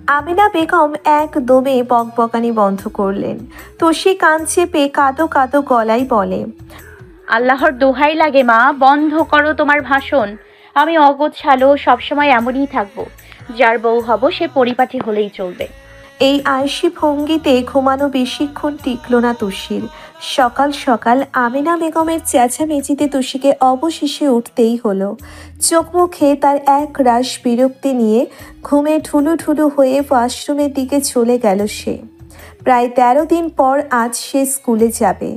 আমিনা বেগম একদমে বকবকানি বন্ধ করলেন। তুষি কান চেপে কাঁদো কাঁদো গলায় বলে, আল্লাহর দোহাই লাগে মা, বন্ধ করো তোমার ভাষণ। আমি অগোছালো, সবসময় এমনই থাকবো। যার বউ হব সে পরিপাটি হলেই চলবে। এই আয়েশি ভঙ্গিতে ঘুমানো বেশিক্ষণ টিকল না তুষির। সকাল সকাল আমিনা বেগমের চেঁচামেচিতে তুষিকে অবশেষে উঠতেই হলো। চোখ মুখে তার এক রাশ বিরক্তি নিয়ে ঘুমে ঠুলু ঠুলু হয়ে ওয়াশরুমের দিকে চলে গেল সে। প্রায় ১৩ দিন পর আজ সে স্কুলে যাবে।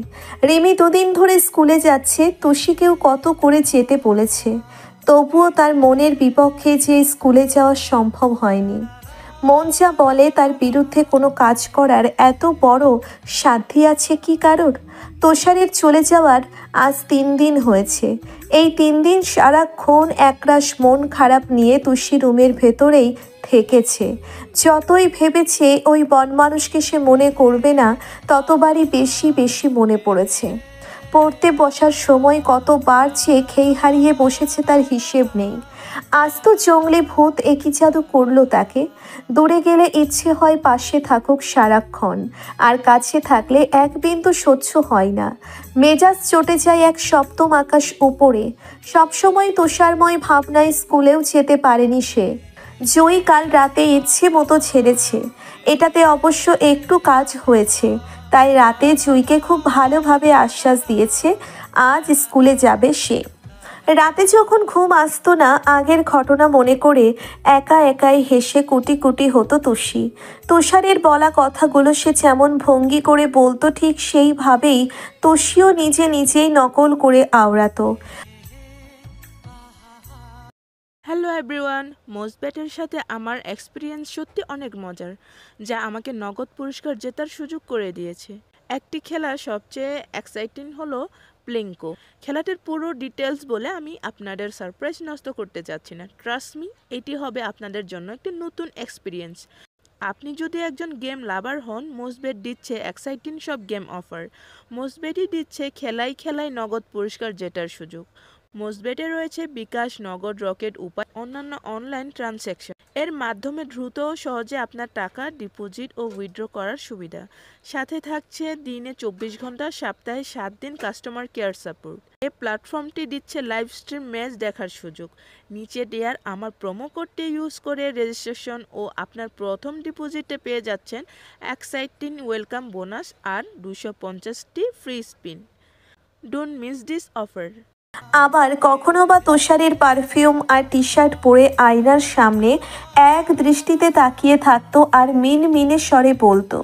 রিমি দুদিন ধরে স্কুলে যাচ্ছে, তুষিকেও কত করে যেতে বলেছে, তবুও তার মনের বিপক্ষে যে স্কুলে যাওয়া সম্ভব হয়নি। মন যা বলে তার বিরুদ্ধে কোনো কাজ করার এত বড় সাধ্য আছে কি কারোর? তুষারের চলে যাওয়ার আজ ৩ দিন হয়েছে। এই ৩ দিন সারাক্ষণ একরাশ মন খারাপ নিয়ে তুষি রুমের ভেতরেই থেকেছে। যতই ভেবেছে ওই বনমানুষকে সে মনে করবে না, ততবারই বেশি বেশি মনে পড়েছে। পড়তে বসার সময় কতবার যে খেই হারিয়ে বসেছে তার হিসেব নেই। আজ তো জঙ্গলে ভূত একই জাদু করলো তাকে। দূরে গেলে ইচ্ছে হয় পাশে থাকুক সারাক্ষণ, আর কাছে থাকলে এক বিন্দু সহ্য হয় না। মেজাজ চটে যায় এক সপ্তম আকাশ উপরে। সবসময় তুষারময় ভাবনায় স্কুলেও যেতে পারেনি সে। জয়ী কাল রাতে ইচ্ছে মতো ছেড়েছে, এটাতে অবশ্য একটু কাজ হয়েছে। তাই রাতে জুইকে খুব ভালোভাবে আশ্বাস দিয়েছে আজ স্কুলে যাবে সে। রাতে যখন ঘুম আসতো না, আগের ঘটনা মনে করে একা একাই হেসে কুটি কুটি হতো তুষি। তুষারের বলা কথাগুলো সে যেমন ভঙ্গি করে বলতো ঠিক সেইভাবেই তুষিও নিজে নিজেই নকল করে আওড়াতো। হ্যালো এভরিওয়ান, মোজবেটের সাথে আমার এক্সপিরিয়েন্স সত্যি অনেক মজার, যা আমাকে নগদ পুরস্কার জেতার সুযোগ করে দিয়েছে। একটি খেলা সবচেয়ে এক্সাইটিং হলো প্লিঙ্কো। খেলাটির পুরো ডিটেলস বলে আমি আপনাদের সারপ্রাইজ নষ্ট করতে চাচ্ছি না। ট্রাস্ট মি, এটি হবে আপনাদের জন্য একটি নতুন এক্সপিরিয়েন্স। আপনি যদি একজন গেম লাভার হন, মোজবেট দিচ্ছে এক্সাইটিং সব গেম অফার। মোজবেটই দিচ্ছে খেলায় খেলায় নগদ পুরস্কার জেতার সুযোগ। মোজবেটে রয়েছে বিকাশ, নগদ, রকেট উপায় অন্যান্য অনলাইন ট্রানজ্যাকশন। এর মাধ্যমে দ্রুত ও সহজে আপনার টাকা ডিপোজিট ও উইথড্র করার সুবিধা। সাথে থাকছে দিনে ২৪ ঘন্টা, সপ্তাহে ৭ দিন কাস্টমার কেয়ার সাপোর্ট। এই প্ল্যাটফর্মটি দিচ্ছে লাইভ স্ট্রিম ম্যাচ দেখার সুযোগ। নিচে দেয়ার আমার প্রোমো কোডটি ইউজ করে রেজিস্ট্রেশন ও আপনার প্রথম ডিপোজিটে পেয়ে যাচ্ছেন এক্সাইটিং ওয়েলকাম বোনাস আর ২৫০টি free spin. Don't miss this offer. আবার কখনো বা তুষারের পারফিউম আর টি শার্ট পরে আয়নার সামনে এক দৃষ্টিতে তাকিয়ে থাকতো আর মিনমিনে স্বরে বলতো,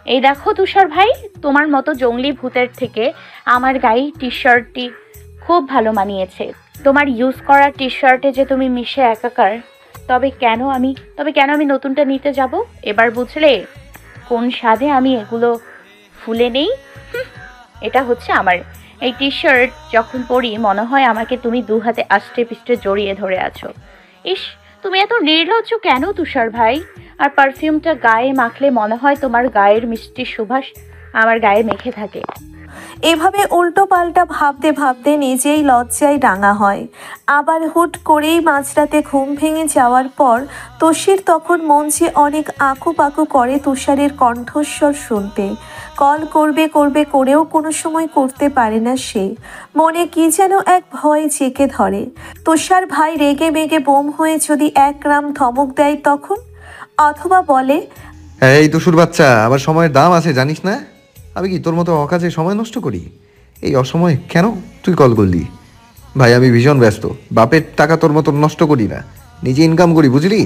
এই দেখো তুষার ভাই, তোমার মতো জঙ্গলি ভূতের থেকে আমার গায়ে টি শার্টটি খুব ভালো মানিয়েছে। তোমার ইউজ করা টি শার্টে যে তুমি মিশে একাকার। তবে কেন আমি নতুনটা নিতে যাব? এবার বুঝলে কোন স্বাদে আমি এগুলো ফুলে নেই। এটা হচ্ছে আমার। এই টি শার্ট যখন পরি মনে হয় আমাকে তুমি ২ হাতে আষ্টে পিষ্টে জড়িয়ে ধরে আছো। ইস, তুমি এত নির্লজ্জ কেন তুষার ভাই? আর পারফিউমটা গায়ে মাখলে মনে হয় তোমার গায়ের মিষ্টি সুবাস আমার গায়ে মেখে থাকে। এভাবে উল্টো পাল্টা ভাবতে ভাবতে নিজেই লজ্জায় রাঙা হয়। আবার হুট করেই মাঝরাতে ঘুম ভেঙে যাওয়ার পর তুষির তখন মন যে অনেক আঁকুপাকু করে তুষারের কণ্ঠস্বর শুনতে। কল করবে করবে করেও কোনো সময় করতে পারে না সে। মনে কি যেন এক ভয় জেঁকে ধরে। তুষার ভাই রেগে মেগে বোম হয়ে যদি এক রাম ধমক দেয় তখন, অথবা বলে, এই দুশুর বাচ্চা, আবার সময়ের দাম আছে জানিস না? আমি কি তোর মতো অকাজে সময় নষ্ট করি? এই অসময়ে কেন তুই কল করলি? ভাই আমি ভীষণ ব্যস্ত, বাপের টাকা তোর মতো নষ্ট করি না, নিজে ইনকাম করি বুঝলি,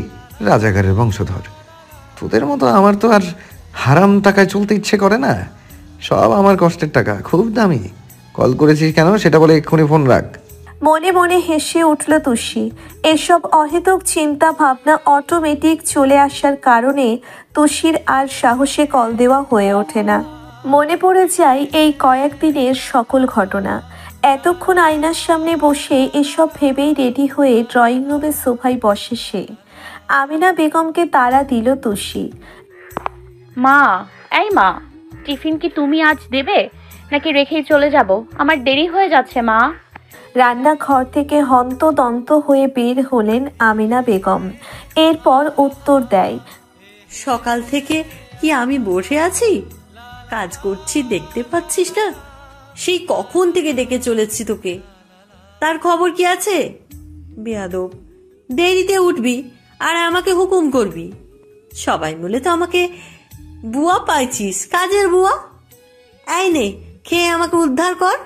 রাজাকারের বংশধর। তোদের মতো আমার তো আর হারাম টাকায় চলতে ইচ্ছে করে না, সব আমার কষ্টের টাকা, খুব দামি। কল করেছিস কেন সেটা বলে এক্ষুনি ফোন রাখ। মনে মনে হেসে উঠল তুষি। এসব অহেতুক চিন্তা ভাবনা অটোমেটিক চলে আসার কারণে তুষির আর সাহসে কল দেওয়া হয়ে ওঠে না। মনে পড়ে যায় এই কয়েকদিনের সকল ঘটনা। এতক্ষণ আয়নার সামনে বসে এসব ভেবেই রেডি হয়ে ড্রয়িং রুমের সোফায় বসে সে। আমিনা বেগমকে তাড়া দিল তুষি। মা, এই মা, টিফিন কি তুমি আজ দেবে নাকি রেখেই চলে যাব? আমার দেরি হয়ে যাচ্ছে মা। রান্নাঘর থেকে হন্তদন্ত হয়ে বের হলেন আমিনা বেগম। এরপর উত্তর দেয়, সকাল থেকে কি আমি বসে আছি? কাজ করছি, দেখতে পাচ্ছিস না? সেই কখন থেকে ডেকে চলেছি তোকে। তার খবর কি আছে? বেয়াদব, দেরিতে উঠবি আর আমাকে হুকুম করবি। সবাই মিলে তো আমাকে বুয়া পাইছিস, কাজের বুয়া। এই নে, খেয়ে আমাকে উদ্ধার কর।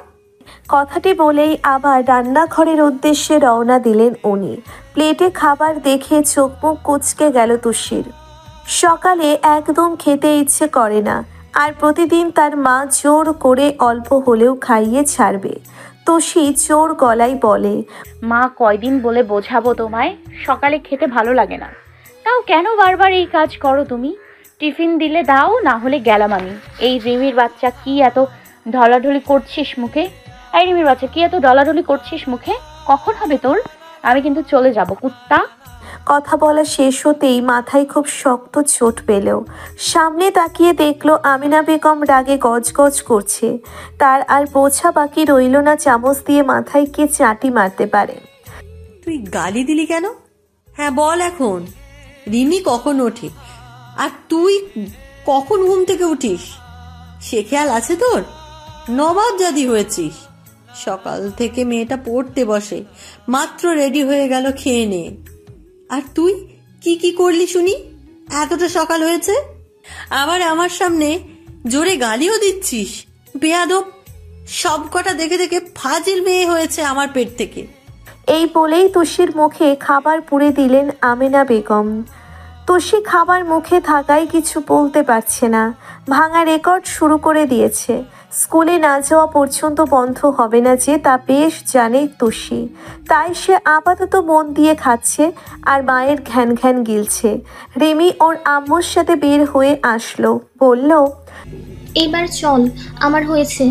কথাটি বলেই আবার রান্নাঘরের উদ্দেশ্যে রওনা দিলেন উনি। প্লেটে খাবার দেখে চোখ মুখ কুঁচকে গেল তুষির। সকালে একদম খেতে ইচ্ছে করে না, আর প্রতিদিন তার মা জোর করে অল্প হলেও খাইয়ে ছাড়বে। তুষি জোর গলায় বলে, মা কয়দিন বলে বোঝাবো তোমায়, সকালে খেতে ভালো লাগে না, তাও কেন বারবার এই কাজ করো তুমি? টিফিন দিলে দাও, না হলে গেলাম আমি। এই রিমির বাচ্চা কি এত ঢলাঢলি করছিস মুখে? এই রিমির বাচ্চা কি এত ঢলাঢলি করছিস মুখে? কখন হবে তোর? আমি কিন্তু চলে যাব, কুত্তা। কথা বলা শেষ হতেই মাথায় খুব শক্ত চোট পেল। সামনে তাকিয়ে দেখলো আমিনা বেগম রাগে গজগজ করছে। তার আর বোঝা বাকি রইল না চামচ দিয়ে মাথায় কে চাটি মারতে পারে। তুই গালি দিলি কেন? হ্যাঁ বল এখন। রিমি কখন ওঠে আর তুই কখন ঘুম থেকে উঠিস সে খেয়াল আছে তোর? নবাব জাদি হয়েছিস। সকাল থেকে মেয়েটা পড়তে বসে, মাত্র রেডি হয়ে গেল খেয়ে নে। আর তুই কি কি করলি শুনি? এতটা সকাল হয়েছে, আবার আমার সামনে জোরে গালিও দিচ্ছিস। বেয়াদব, সব কটা দেখে দেখে ফাজিল মেয়ে হয়েছে আমার পেট থেকে। এই বলেই তুষির মুখে খাবার পুরে দিলেন আমিনা বেগম। তুষি খাবার মুখে থাকায় কিছু বলতে পারছে না। ভাঙা রেকর্ড শুরু করে দিয়েছে। স্কুলে না যাওয়া পর্যন্ত বন্ধ হবে না যে, তা বেশ জানে তুষি। তাই সে আপাতত মন দিয়ে খাচ্ছে আর মায়ের ঘ্যান ঘ্যান গিলছে। রিমি ওর আম্মুর সাথে বের হয়ে আসলো, বলল, এবার চল, আমার হয়েছে।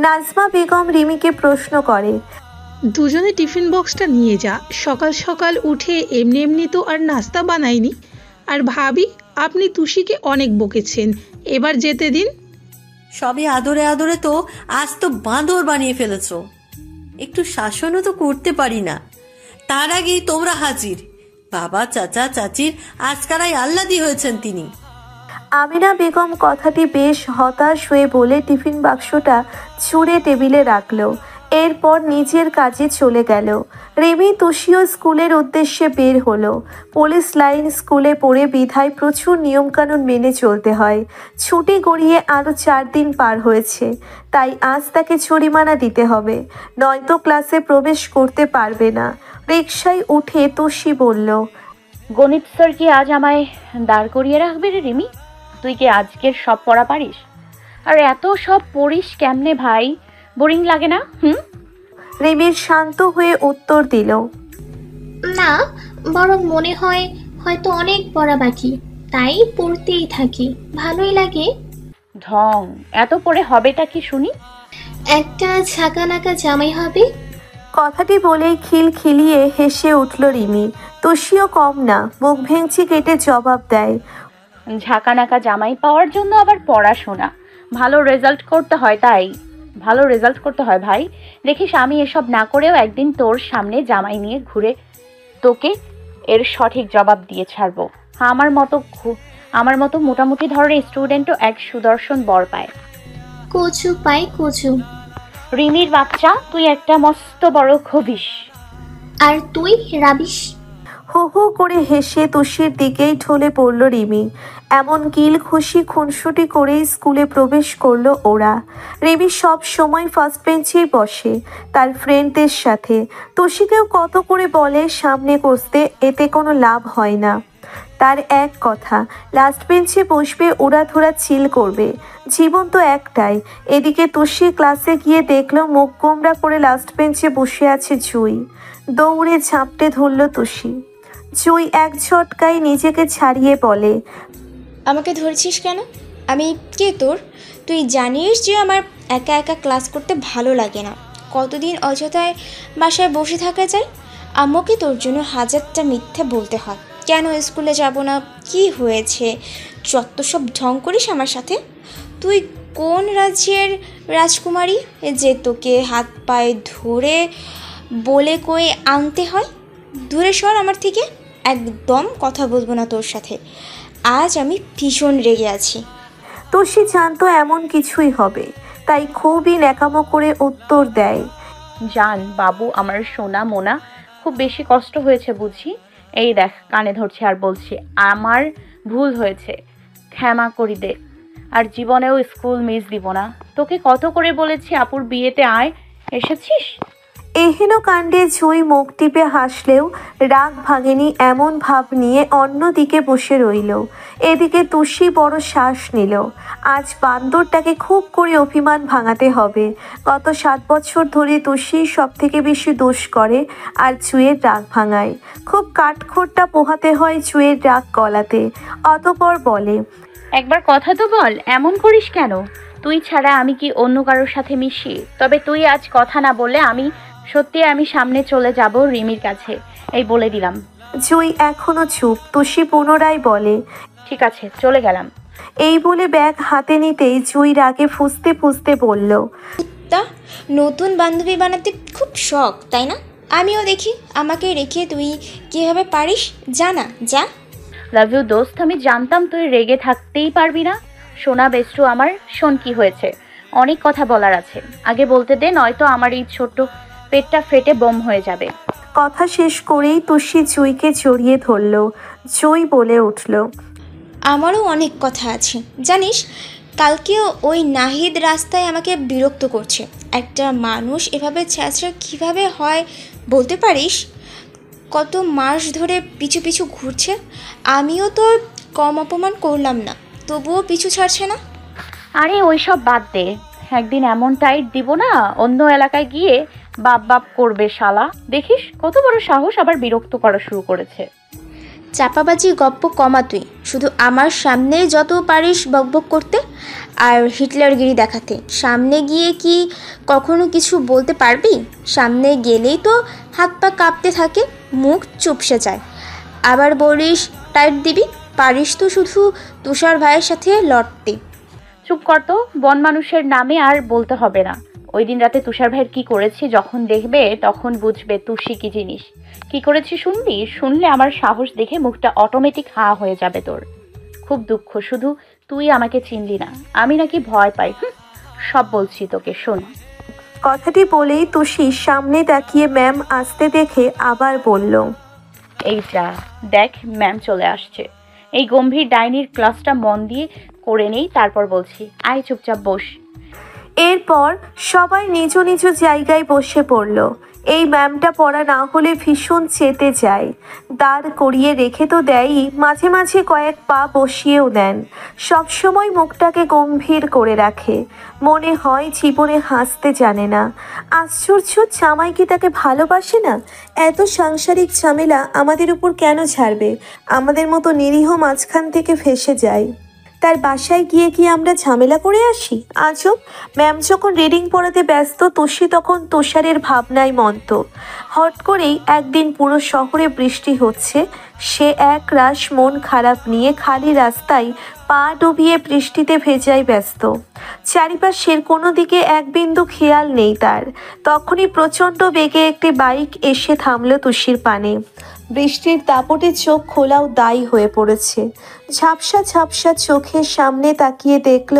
নাজমা বেগম রিমিকে প্রশ্ন করে, দুজনে টিফিন বক্সটা নিয়ে যা। সকাল সকাল উঠে এমনি এমনি তো আর নাস্তা বানাইনি। আর ভাবি, আপনি তুষিকে অনেক বকেছেন, এবার যেতে দিন। সবই আদরে আদরে তো আজ তো বাঁদর বানিয়ে ফেলেছ। একটু শাসনও তো করতে পারি না। তার আগেই তোমরা হাজির। বাবা, চাচা, চাচির আজকারাই আহ্লাদি হয়েছেন তিনি। আমিনা বেগম কথাটি বেশ হতাশ হয়ে বলে টিফিন বাক্সটা ছুঁড়ে টেবিলে রাখলো। এরপর নিজের কাজে চলে গেল। রিমি তুষিও স্কুলের উদ্দেশ্যে বের হলো। পুলিশ লাইন স্কুলে পড়ে বিধায় প্রচুর নিয়মকানুন মেনে চলতে হয়। ছুটি গড়িয়ে আরও 4 দিন পার হয়েছে, তাই আজ তাকে জরিমানা দিতে হবে, নয়তো ক্লাসে প্রবেশ করতে পারবে না। রিকশায় উঠে তুষি বলল, গণিত স্যার কি আজ আমায় দাঁড় করিয়ে রাখবে রে রিমি? তুই কি আজকের সব পড়া পারিস? আর এত সব পড়িস কেমনে ভাই? বোরিং লাগে না? রিমির শান্ত হয়ে উত্তর দিল, না, বরং মনে হয় হয়তো অনেক পড়া বাকি, তাই পড়তেই থাকি, ভালোই লাগে। ঢং, এত পড়ে হবেটা কি শুনি? একটা ঝাঁকানাকা জামাই হবে। কথাটি বলেই খিলখিলিয়ে হেসে উঠল রিমি। তুষিও কম না, মুখ ভেঙচি কেটে জবাব দেয়, ঝাঁকানাকা জামাই পাওয়ার জন্য আবার পড়াশোনা, ভালো রেজাল্ট করতে হয়, তাই ভালো রেজাল্ট করতে হয় ভাই। দেখিস আমি এসব না করেও একদিন তোর সামনে জামাই নিয়ে ঘুরে তোকে এর সঠিক জবাব দিয়ে ছাড়বো। আমার মতো মোটামুটি ধরনের স্টুডেন্টও এক সুদর্শন বর পায়। কচু পায় কচু। রিমির বাচ্চা, তুই একটা মস্ত বড় খবিস। আর তুই রাবিশ। হু হু করে হেসে তুষির দিকেই ঢলে পড়ল রিমি। এমন কিল খুশি খুনসুটি করেই স্কুলে প্রবেশ করলো ওরা। রিমি সব সময় ফার্স্ট বেঞ্চেই বসে তার ফ্রেন্ডদের সাথে। তুষিকেও কত করে বলে সামনে বসতে, এতে কোনো লাভ হয় না। তার এক কথা, লাস্ট বেঞ্চে বসবে, ওড়াধরা চিল করবে। জীবন তো একটাই। এদিকে তুষি ক্লাসে গিয়ে দেখলো মুখ গোমরা করে লাস্ট বেঞ্চে বসে আছে জুই। দৌড়ে ঝাঁপটে ধরল তুষি। জুই এক ঝটকায় নিজেকে ছাড়িয়ে বলে, আমাকে ধরেছিস কেন? আমি কে তোর? তুই জানিস যে আমার একা একা ক্লাস করতে ভালো লাগে না। কতদিন অযথায় বাসায় বসে থাকা যায়? আম্মুকে তোর জন্য হাজারটা মিথ্যে বলতে হয়। কেন স্কুলে যাব না, কি হয়েছে, যত সব ঢং করিস আমার সাথে। তুই কোন রাজ্যের রাজকুমারী যে তোকে হাত পায়ে ধরে বলে কয়ে আনতে হয়? দূরে সর আমার থেকে, একদম কথা বলবো না তোর সাথে। আজ আমি ভীষণ রেগে আছি। তুষি জানতো এমন কিছুই হবে, তাই খুবই ন্যাকামো করে উত্তর দেয়। জান বাবু আমার সোনা মোনা, খুব বেশি কষ্ট হয়েছে বুঝি। এই দেখ কানে ধরছে আর বলছে আমার ভুল হয়েছে, ক্ষমা করি দে। আর জীবনেও স্কুল মিস দিব না। তোকে কত করে বলেছি আপুর বিয়েতে আয়, এসেছিস? এহেন কাণ্ডে জুই মুখ টিপে হাসলেও রাগ ভাঙেনি, এমন ভাব নিয়ে অন্যদিকে বসে রইল। এদিকে তুষি বড় শ্বাস নিল। আজ বান্দরটাকে খুব করে অভিমান ভাঙাতে হবে। গত 7 বছর ধরে তুষি সব থেকে বেশি দোষ করে আর জুয়ের রাগ ভাঙায়। খুব কাঠখোট্টা পোহাতে হয় জুয়ের রাগ গলাতে। অতপর বলে, একবার কথা তো বল, এমন করিস কেন? তুই ছাড়া আমি কি অন্য কারোর সাথে মিশি? তবে তুই আজ কথা না বললে আমি সামনে চলে যাব রিমির কাছে, এই বলে দিলাম। জুই এখনো চুপ। তুষি পুনরায় বলে, ঠিক আছে চলে গেলাম। এই বলে ব্যাগ হাতে নিতেই জুই রাগে ফুঁসতে ফুঁসতে বলল, তা নতুন বান্ধবী বানাতে খুব শখ তাই না? আমিও দেখি আমাকে রেখে তুই কীভাবে পারিস। জানা যা। লাভ ইউ দোস্ত, আমি জানতাম তুই রেগে থাকতেই পারবি না। সোনা বেস্টু আমার, শোন কি হয়েছে, অনেক কথা বলার আছে, আগে বলতে দে, নয়তো আমার এই ছোট্ট পেটটা ফেটে বোম হয়ে যাবে। কথা শেষ করেই তুষি জুইকে জড়িয়ে ধরল। জুই বলে উঠল, আমারও অনেক কথা আছে জানিস। কালকেও ওই নাহিদ রাস্তায় আমাকে বিরক্ত করছে। একটা মানুষ এভাবে ছ্যাঁচড়া কীভাবে হয় বলতে পারিস? কত মাস ধরে পিছু পিছু ঘুরছে। আমিও তো কম অপমান করলাম না, তবুও পিছু ছাড়ছে না। আরে ওইসব বাদ দে, একদিন এমন টাইট দিব না অন্য এলাকায় গিয়ে বাপ বাপ করবে শালা। দেখিস কত বড় সাহস, আবার বিরক্ত করা শুরু করেছে। চাপাবাজি গপ্প কমা তুই। শুধু আমার সামনে যত পারিস বকবক করতে আর হিটলারগিরি দেখাতে, সামনে গিয়ে কি কখনো কিছু বলতে পারবি? সামনে গেলেই তো হাত পা কাঁপতে থাকে, মুখ চুপসে যায়। আবার বলিস টাইট দিবি, পারিস তো শুধু তুষার ভাইয়ের সাথে লড়তে। চুপ কর তো, বন মানুষের নামে আর বলতে হবে না। ওই দিন রাতে তুষার ভাইয়ের কি করেছি যখন দেখবে তখন বুঝবে তুষি কি জিনিস। কি করেছি শুনবি? শুনলে আমার সাহস দেখে মুখটা অটোমেটিক হা হয়ে যাবে তোর। খুব দুঃখ, শুধু তুই আমাকে চিনলি না, আমি নাকি ভয় পাই। সব বলছি তোকে, শোন। কথাটি বলেই তুষি সামনে তাকিয়ে ম্যাম আসতে দেখে আবার বলল, এই যা দেখ ম্যাম চলে আসছে। এই গম্ভীর ডাইনির ক্লাসটা মন দিয়ে করে নেই, তারপর বলছি। আয় চুপচাপ বস। এরপর সবাই নিজ নিজ জায়গায় বসে পড়ল। এই ম্যামটা পড়া না হলে ভীষণ চেতে যায়। দাঁড় করিয়ে রেখে তো দেয়ই, মাঝে মাঝে কয়েক পা বসিয়েও দেন। সবসময় মুখটাকে গম্ভীর করে রাখে। মনে হয় জীবনে হাসতে জানে না। আশ্চর্য, জামাই কি তাকে ভালোবাসে না? এত সাংসারিক ঝামেলা আমাদের উপর কেন ছাড়বে? আমাদের মতো নিরীহ মাঝখান থেকে ফেঁসে যায়। তার বাসায় গিয়ে কি আমরা ঝামেলা করে আসি? আজব। ম্যাম যখন রিডিং পড়াতে ব্যস্ত, তুষি তখন তুষারের ভাবনায় মন্ত। হট করেই একদিন পুরো শহরে বৃষ্টি হচ্ছে। সে এক রাশ মন খারাপ নিয়ে খালি রাস্তায় পা ডুবিয়ে বৃষ্টিতে ভেজায় ব্যস্ত। চারিপাশের কোনো দিকে এক বিন্দু খেয়াল নেই তার। তখনই প্রচণ্ড বেগে একটি বাইক এসে থামল তুষির পানে। বৃষ্টির দাপটে চোখ খোলাও দায়ী হয়ে পড়েছে। ঝাপসা ঝাপসা চোখের সামনে তাকিয়ে দেখল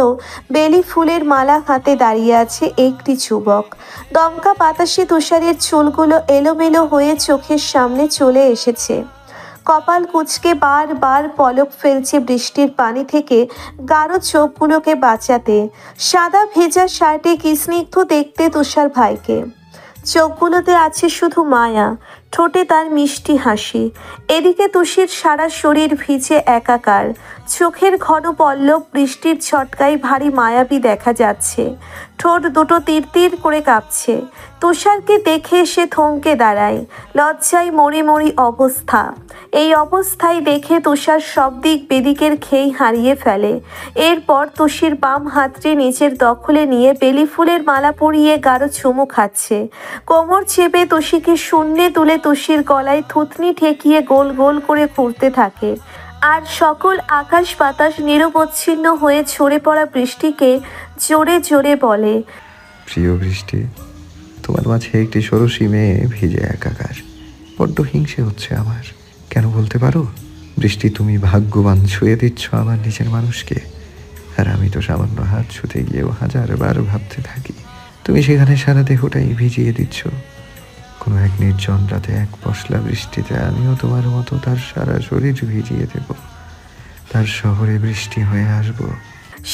বেলি ফুলের মালা হাতে দাঁড়িয়ে আছে একটি যুবক। দমকা বাতাসে তুষারের চুলগুলো এলোমেলো হয়ে চোখের সামনে চলে এসেছে। কপাল কুঁচকে বারবার পলক ফেলছে বৃষ্টির পানি থেকে গাঢ় চোখগুলোকে বাঁচাতে। সাদা ভেজা শার্টে কি স্নিগ্ধ দেখতে তুষার ভাইকে। চোখগুলোতে আছে শুধু মায়া, ঠোঁটে তার মিষ্টি হাসি। এদিকে তুষির সারা শরীর ভিজে একাকার। চোখের ঘন পল্লব বৃষ্টির ছটকায় ভারী মায়াবী দেখা যাচ্ছে। ঠোঁট দুটো তীর তীর করে কাঁপছে। তুষারকে দেখে সে থমকে দাঁড়ায়। লজ্জায় মরি মরি অবস্থা। এই অবস্থায় দেখে তুষার সব দিক বেদিকের খেই হারিয়ে ফেলে। এরপর তুষির বাম হাতটি নিজের দখলে নিয়ে বেলি ফুলের মালা পরিয়ে গাঢ় চুমু খাচ্ছে। কোমর চেপে তুষিকে শূন্যে তুলে তুষির গলায় থুতনি ঠেকিয়ে গোল গোল করে ঘুরতে থাকে। আর সকল আকাশ বাতাস নিরবচ্ছিন্ন হয়ে ঝরে পড়া বৃষ্টিকে জোরে জোরে বলে, প্রিয় বৃষ্টি, তোমার মাঝে একটি ষোড়শী মেয়ে ভিজে একাকার। বড্ড হিংসে হচ্ছে আমার। কেন বলতে পারো? বৃষ্টি, তুমি ভাগ্যবান, ছুঁয়ে দিচ্ছ আমার নিজের মানুষকে, আর আমি তো সামান্য হাত ছুঁতে গিয়েও হাজারবার ভাবতে থাকি। তুমি সেখানে সারা দেহটাই ভিজিয়ে দিচ্ছ। কোনো এক নির্জন রাতে এক পশলা বৃষ্টিতে আমিও তোমার মতো তার সারা শরীর ভিজিয়ে দেব, তার শহরে বৃষ্টি হয়ে আসবো।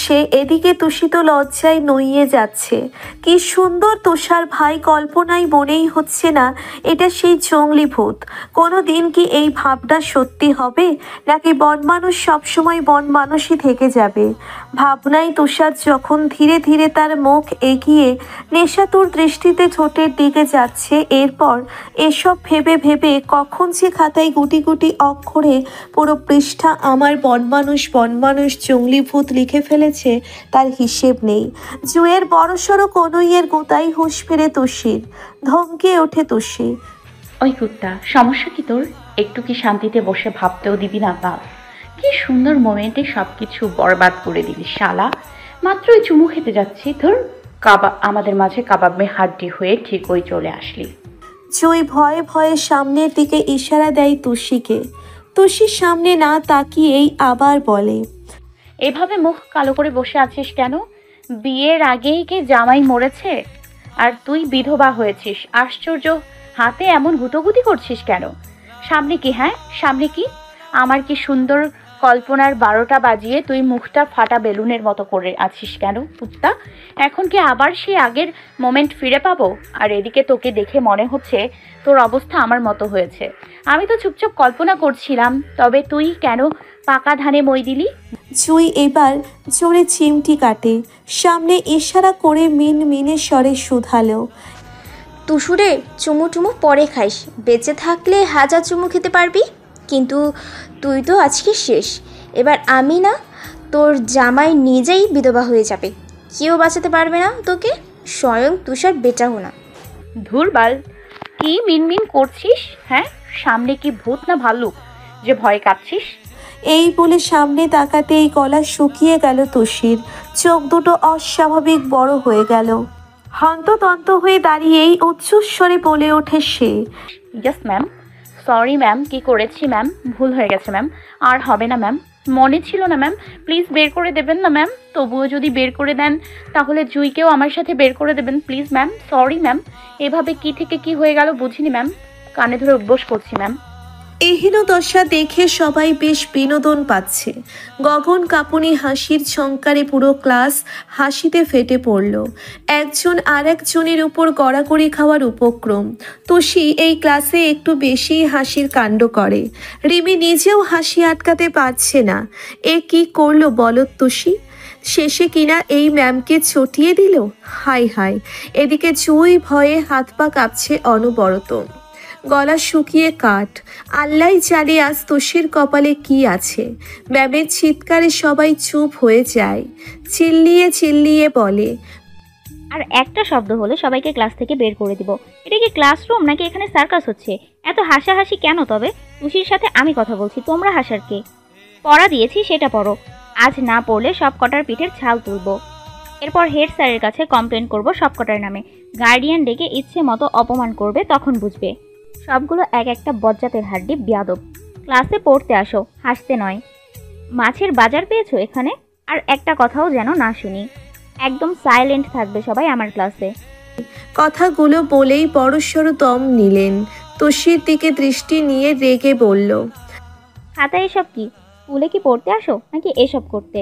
সে এদিকে তুষি তো লজ্জায় নইয়ে যাচ্ছে। কি সুন্দর তুষার ভাই, কল্পনায় মনেই হচ্ছে না এটা সেই জঙ্গলি ভূত। কোনো দিন কি এই ভাবনা সত্যি হবে, নাকি বন মানুষ সবসময় বন মানুষই থেকে যাবে? ভাবনায় তুষার যখন ধীরে ধীরে তার মুখ এগিয়ে নেশাতুর দৃষ্টিতে ঠোঁটের দিকে যাচ্ছে, এরপর এসব ভেবে ভেবে কখন যে খাতায় গুটি গুটি অক্ষরে পুরো পৃষ্ঠা আমার বন মানুষ জঙ্গলি ভূত লিখে ফেলেছে তার হিসেব নেই। জুয়ের বড়সড় কনুইয়ের গোতাই হুঁশ ফিরে তুষির। ধমকে ওঠে তুষি। ওই কুত্তা, সমস্যা কি তোর? একটু কি শান্তিতে বসে ভাবতেও দিবি না? বা কি সুন্দর মোমেন্টে সব কিছু বরবাদ করে দিবি শালা। মাত্রই চুমু খেতে যাচ্ছি, ধর আমাদের মাঝে কাবাব মে হাড্ডি হয়ে ঠিক ওই চলে আসলি। জুই ভয়ে ভয়ে সামনের দিকে ইশারা দেয় তুষিকে। তুষির সামনে না তাকিয়েই আবার বলে, এভাবে মুখ কালো করে বসে আছিস কেন? বিয়ের আগেই কি জামাই মরেছে আর তুই বিধবা হয়েছিস? আশ্চর্য, হাতে এমন গুটোগুটি করছিস কেন? সামনে কি? হ্যাঁ সামনে কি? আমার কি সুন্দর কল্পনার 12টা বাজিয়ে তুই মুখটা ফাটা বেলুনের মতো করে আছিস কেন কুত্তা? এখন কি আবার সেই আগের মোমেন্ট ফিরে পাবো? আর এদিকে তোকে দেখে মনে হচ্ছে তোর অবস্থা আমার মতো হয়েছে। আমি তো চুপচাপ কল্পনা করছিলাম, তবে তুই কেন পাকা ধানে মই দিলি? জুই এবার জোরে চিমটি কাটে, সামনে ইশারা করে মিনমিনে স্বরে শুধালো, তুষুরে চুমু টুমু পরে খাইস, বেঁচে থাকলে হাজার চুমু খেতে পারবি, কিন্তু তুই তো আজকে শেষ। এবার আমি না, তোর জামাই নিজেই বিধবা হয়ে যাবে, কেউ বাঁচাতে পারবে না তোকে, স্বয়ং তুষার বেটাও না। ধুরবাল, কি মিনমিন করছিস? হ্যাঁ সামনে কি ভূত না ভাল্লুক যে ভয় কাঁপছিস? এই বলে সামনে তাকাতেই গলা শুকিয়ে গেল তুষির। চোখ দুটো অস্বাভাবিক বড় হয়ে গেল। হন্তদন্ত হয়ে দাঁড়িয়েই উচ্চস্বরে বলে ওঠে সে, ইয়েস ম্যাম, সরি ম্যাম, কি করেছি ম্যাম, ভুল হয়ে গেছে ম্যাম, আর হবে না ম্যাম, মনে ছিল না ম্যাম, প্লিজ বের করে দেবেন না ম্যাম। তবুও যদি বের করে দেন তাহলে জুইকেও আমার সাথে বের করে দেবেন প্লিজ ম্যাম। সরি ম্যাম, এভাবে কি থেকে কি হয়ে গেল বুঝিনি ম্যাম, কানে ধরে উঠবোস করছি ম্যাম। এহেনদশা দেখে সবাই বেশ বিনোদন পাচ্ছে। গগন কাঁপুনি হাসির ঝংকারে পুরো ক্লাস হাসিতে ফেটে পড়ল। একজন আর একজনের উপর গড়াগড়ি খাওয়ার উপক্রম। তুষি এই ক্লাসে একটু বেশি হাসির কাণ্ড করে। রিমি নিজেও হাসি আটকাতে পারছে না। এ কি করলো বলো তুষি? শেষে কিনা এই ম্যামকে চটিয়ে দিল। হাই হাই, এদিকে জুই ভয়ে হাত পা কাঁপছে অনবরত, গলা শুকিয়ে কাঠ। আল্লাহ জানে আজ তুষির কপালে কি আছে। ম্যামের চিৎকারে সবাই চুপ হয়ে যায়। চিল্লিয়ে চিল্লিয়ে বলে, আর একটা শব্দ হলে সবাইকে ক্লাস থেকে বের করে দিব। এটা কি ক্লাসরুম নাকি এখানে সার্কাস হচ্ছে? এত হাসাহাসি কেন? তবে তুষির সাথে আমি কথা বলছি, তোমরা হাসার কে? পড়া দিয়েছি সেটা পড়ো, আজ না পড়লে সব কটার পিঠের ছাল তুলবো। এরপর হেড স্যারের কাছে কমপ্লেন করব সব কটার নামে। গার্ডিয়ান ডেকে ইচ্ছে মতো অপমান করবে, তখন বুঝবে। সবগুলো এক একটা বজ্জাতের হাড্ডি বিয়াদব। ক্লাসে পড়তে আসো, হাসতে নয়। মাছের বাজার পেয়েছো এখানে? আর একটা কথাও যেন না শুনি। একদম সাইলেন্ট থাকবে সবাই আমার ক্লাসে। কথাগুলো বলেই বড়সড় দম নিলেন। তুষির দিকে দৃষ্টি নিয়ে রেগে বলল, খাতায় এসব কি? স্কুলে কি পড়তে আসো নাকি এসব করতে?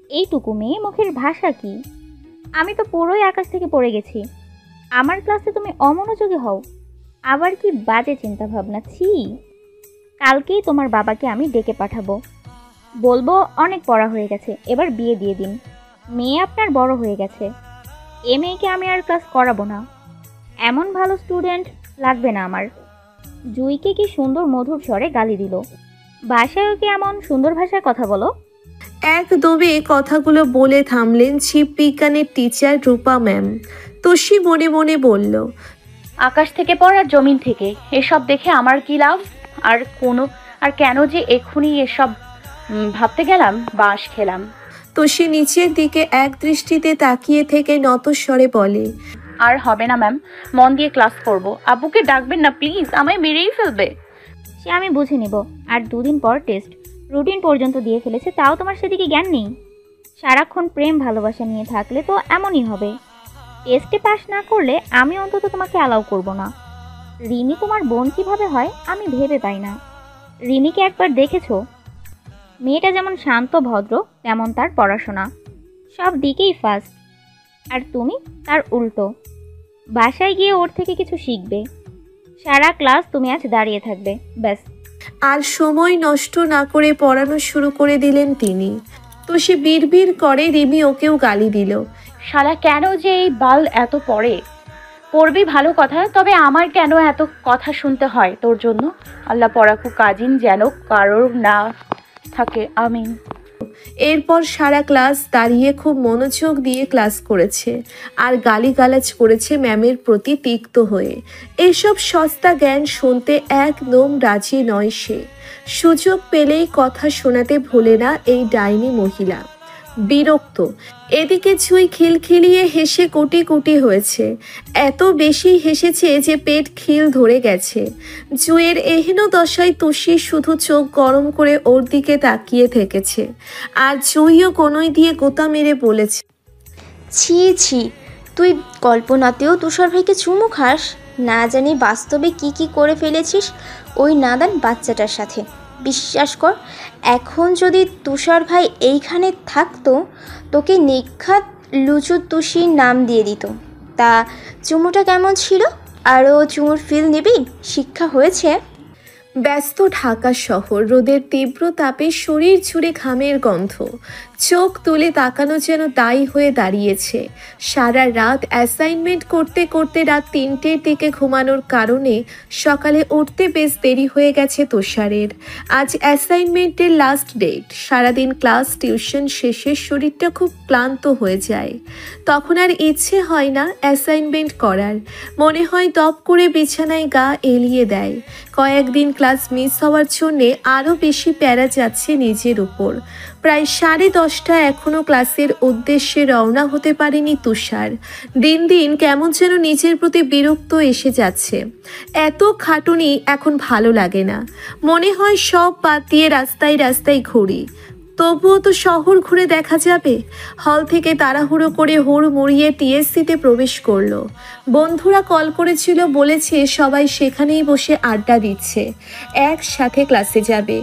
এইটুকু মেয়ে মুখের ভাষা কি? আমি তো পুরোই আকাশ থেকে পড়ে গেছি। আমার ক্লাসে তুমি অমনোযোগী হও, আবার কি বাজে চিন্তা ভাবনা! ছি! কালকেই তোমার বাবাকে আমি ডেকে পাঠাবো, বলবো অনেক পড়া হয়ে গেছে, এবার বিয়ে দিয়ে দিন। মেয়ে আপনার বড় হয়ে গেছে, এ মেয়েকে আমি আর ক্লাস করাবো না। এমন ভালো স্টুডেন্ট লাগবে না আমার। জুইকে কি সুন্দর মধুর স্বরে গালি দিল। বাসায় কি এমন সুন্দর ভাষায় কথা বলো? একদমে কথাগুলো বলে থামলেন জীববিজ্ঞানের টিচার রূপা ম্যাম। তুষি মনে মনে বলল, আকাশ থেকে পড়ার জমিন থেকে, এসব দেখে আমার কি লাভ? আর কেন যে এক্ষুনি এসব ভাবতে গেলাম, বাঁশ খেলাম। তুষি নিচের দিকে এক দৃষ্টিতে তাকিয়ে থেকে নতস্বরে বলে, আর হবে না ম্যাম, মন দিয়ে ক্লাস করব। আব্বুকে ডাকবেন না প্লিজ, আমায় মেরেই ফেলবে। সে আমি বুঝে নিব। আর 2 দিন পর টেস্ট, রুটিন পর্যন্ত দিয়ে ফেলেছে, তাও তোমার সেদিকে জ্ঞান নেই। সারাক্ষণ প্রেম ভালোবাসা নিয়ে থাকলে তো এমনই হবে। টেস্টে পাস না করলে আমি অন্তত তোমাকে অ্যালাউ করব না। রিমি তোমার বোন কিভাবে হয় আমি ভেবে পাই না। রিমিকে একবার দেখেছো? মেয়েটা যেমন শান্ত ভদ্র, তেমন তার পড়াশোনা সব দিকেই ফার্স্ট। আর তুমি তার উল্টো। বাসায় গিয়ে ওর থেকে কিছু শিখবে। সারা ক্লাস তুমি আজ দাঁড়িয়ে থাকবে, ব্যাস। আর সময় নষ্ট না করে পড়ানো শুরু করে দিলেন তিনি। তো সে বিড়বিড় করে রিমি ওকেও গালি দিল। শালা কেন যে এই বাল এত পড়বি ভালো কথা, তবে আমার কেন এত কথা শুনতে হয় তোর জন্য? আল্লাহ পরাকু কাজিন যেন কারোর না থাকে, আমিন। এরপর সারা ক্লাস দাঁড়িয়ে খুব মনোযোগ দিয়ে ক্লাস করেছে আর গালিগালাজ করেছে ম্যামের প্রতি তিক্ত হয়ে। এসব সস্তা জ্ঞান শুনতে একদম রাজি নয় সে। সুযোগ পেলেই কথা শোনাতে ভোলে না এই ডাইনি মহিলা। বিরক্ত। এদিকে ছুঁই খিলখিলিয়ে হেসে কোটি কোটি হয়েছে। এত বেশি হেসেছে যে পেট খিল ধরে গেছে। জুয়ের এহেন দশায় তুষি শুধু চোখ গরম করে ওর দিকে তাকিয়ে থেকেছে। আর জুইও কোনোই দিয়ে গোতা মেরে বলেছে, ছি ছি, তুই কল্পনাতেও তুষার ভাইকে চুমু খাস? না জানি বাস্তবে কি কি করে ফেলেছিস ওই নাদান বাচ্চাটার সাথে। বিশ্বাস কর, এখন যদি তুষার ভাই এইখানে থাকতো তোকে নিখাত লুচু তুষির নাম দিয়ে দিত। তা চুমুটা কেমন ছিল? আরও চুমুর ফিল নিবি? শিক্ষা হয়েছে? ব্যস্ত ঢাকা শহর, রোদের তীব্র তাপে শরীর জুড়ে ঘামের গন্ধ। চোখ তুলে তাকানো যেন দায়ী হয়ে দাঁড়িয়েছে। সারা রাত অ্যাসাইনমেন্ট করতে করতে রাত 3টের দিকে ঘুমানোর কারণে সকালে উঠতে বেশ দেরি হয়ে গেছে তুষারের। আজ অ্যাসাইনমেন্টের লাস্ট ডেট। সারাদিন ক্লাস টিউশন শেষে শরীরটা খুব ক্লান্ত হয়ে যায়। তখন আর ইচ্ছে হয় না অ্যাসাইনমেন্ট করার। মনে হয় দপ করে বিছানায় গা এলিয়ে দেয়। কয়েকদিন ক্লাস মিস হওয়ার জন্যে আরও বেশি প্যারা যাচ্ছে নিজের উপর। প্রায় 10:30 এখনও ক্লাসের উদ্দেশ্যে রওনা হতে পারেনি তুষার। দিন দিন কেমন যেন নিজের প্রতি বিরক্ত এসে যাচ্ছে। এত খাটুনি এখন ভালো লাগে না। মনে হয় সব বাদ দিয়ে রাস্তায় রাস্তায় ঘুরি। তবুও তো শহর ঘুরে দেখা যাবে। হল থেকে তাড়াহুড়ো করে হুড় মুড়িয়ে টিএসসিতে প্রবেশ করলো। বন্ধুরা কল করেছিল, বলেছে সবাই সেখানেই বসে আড্ডা দিচ্ছে, একসাথে ক্লাসে যাবে।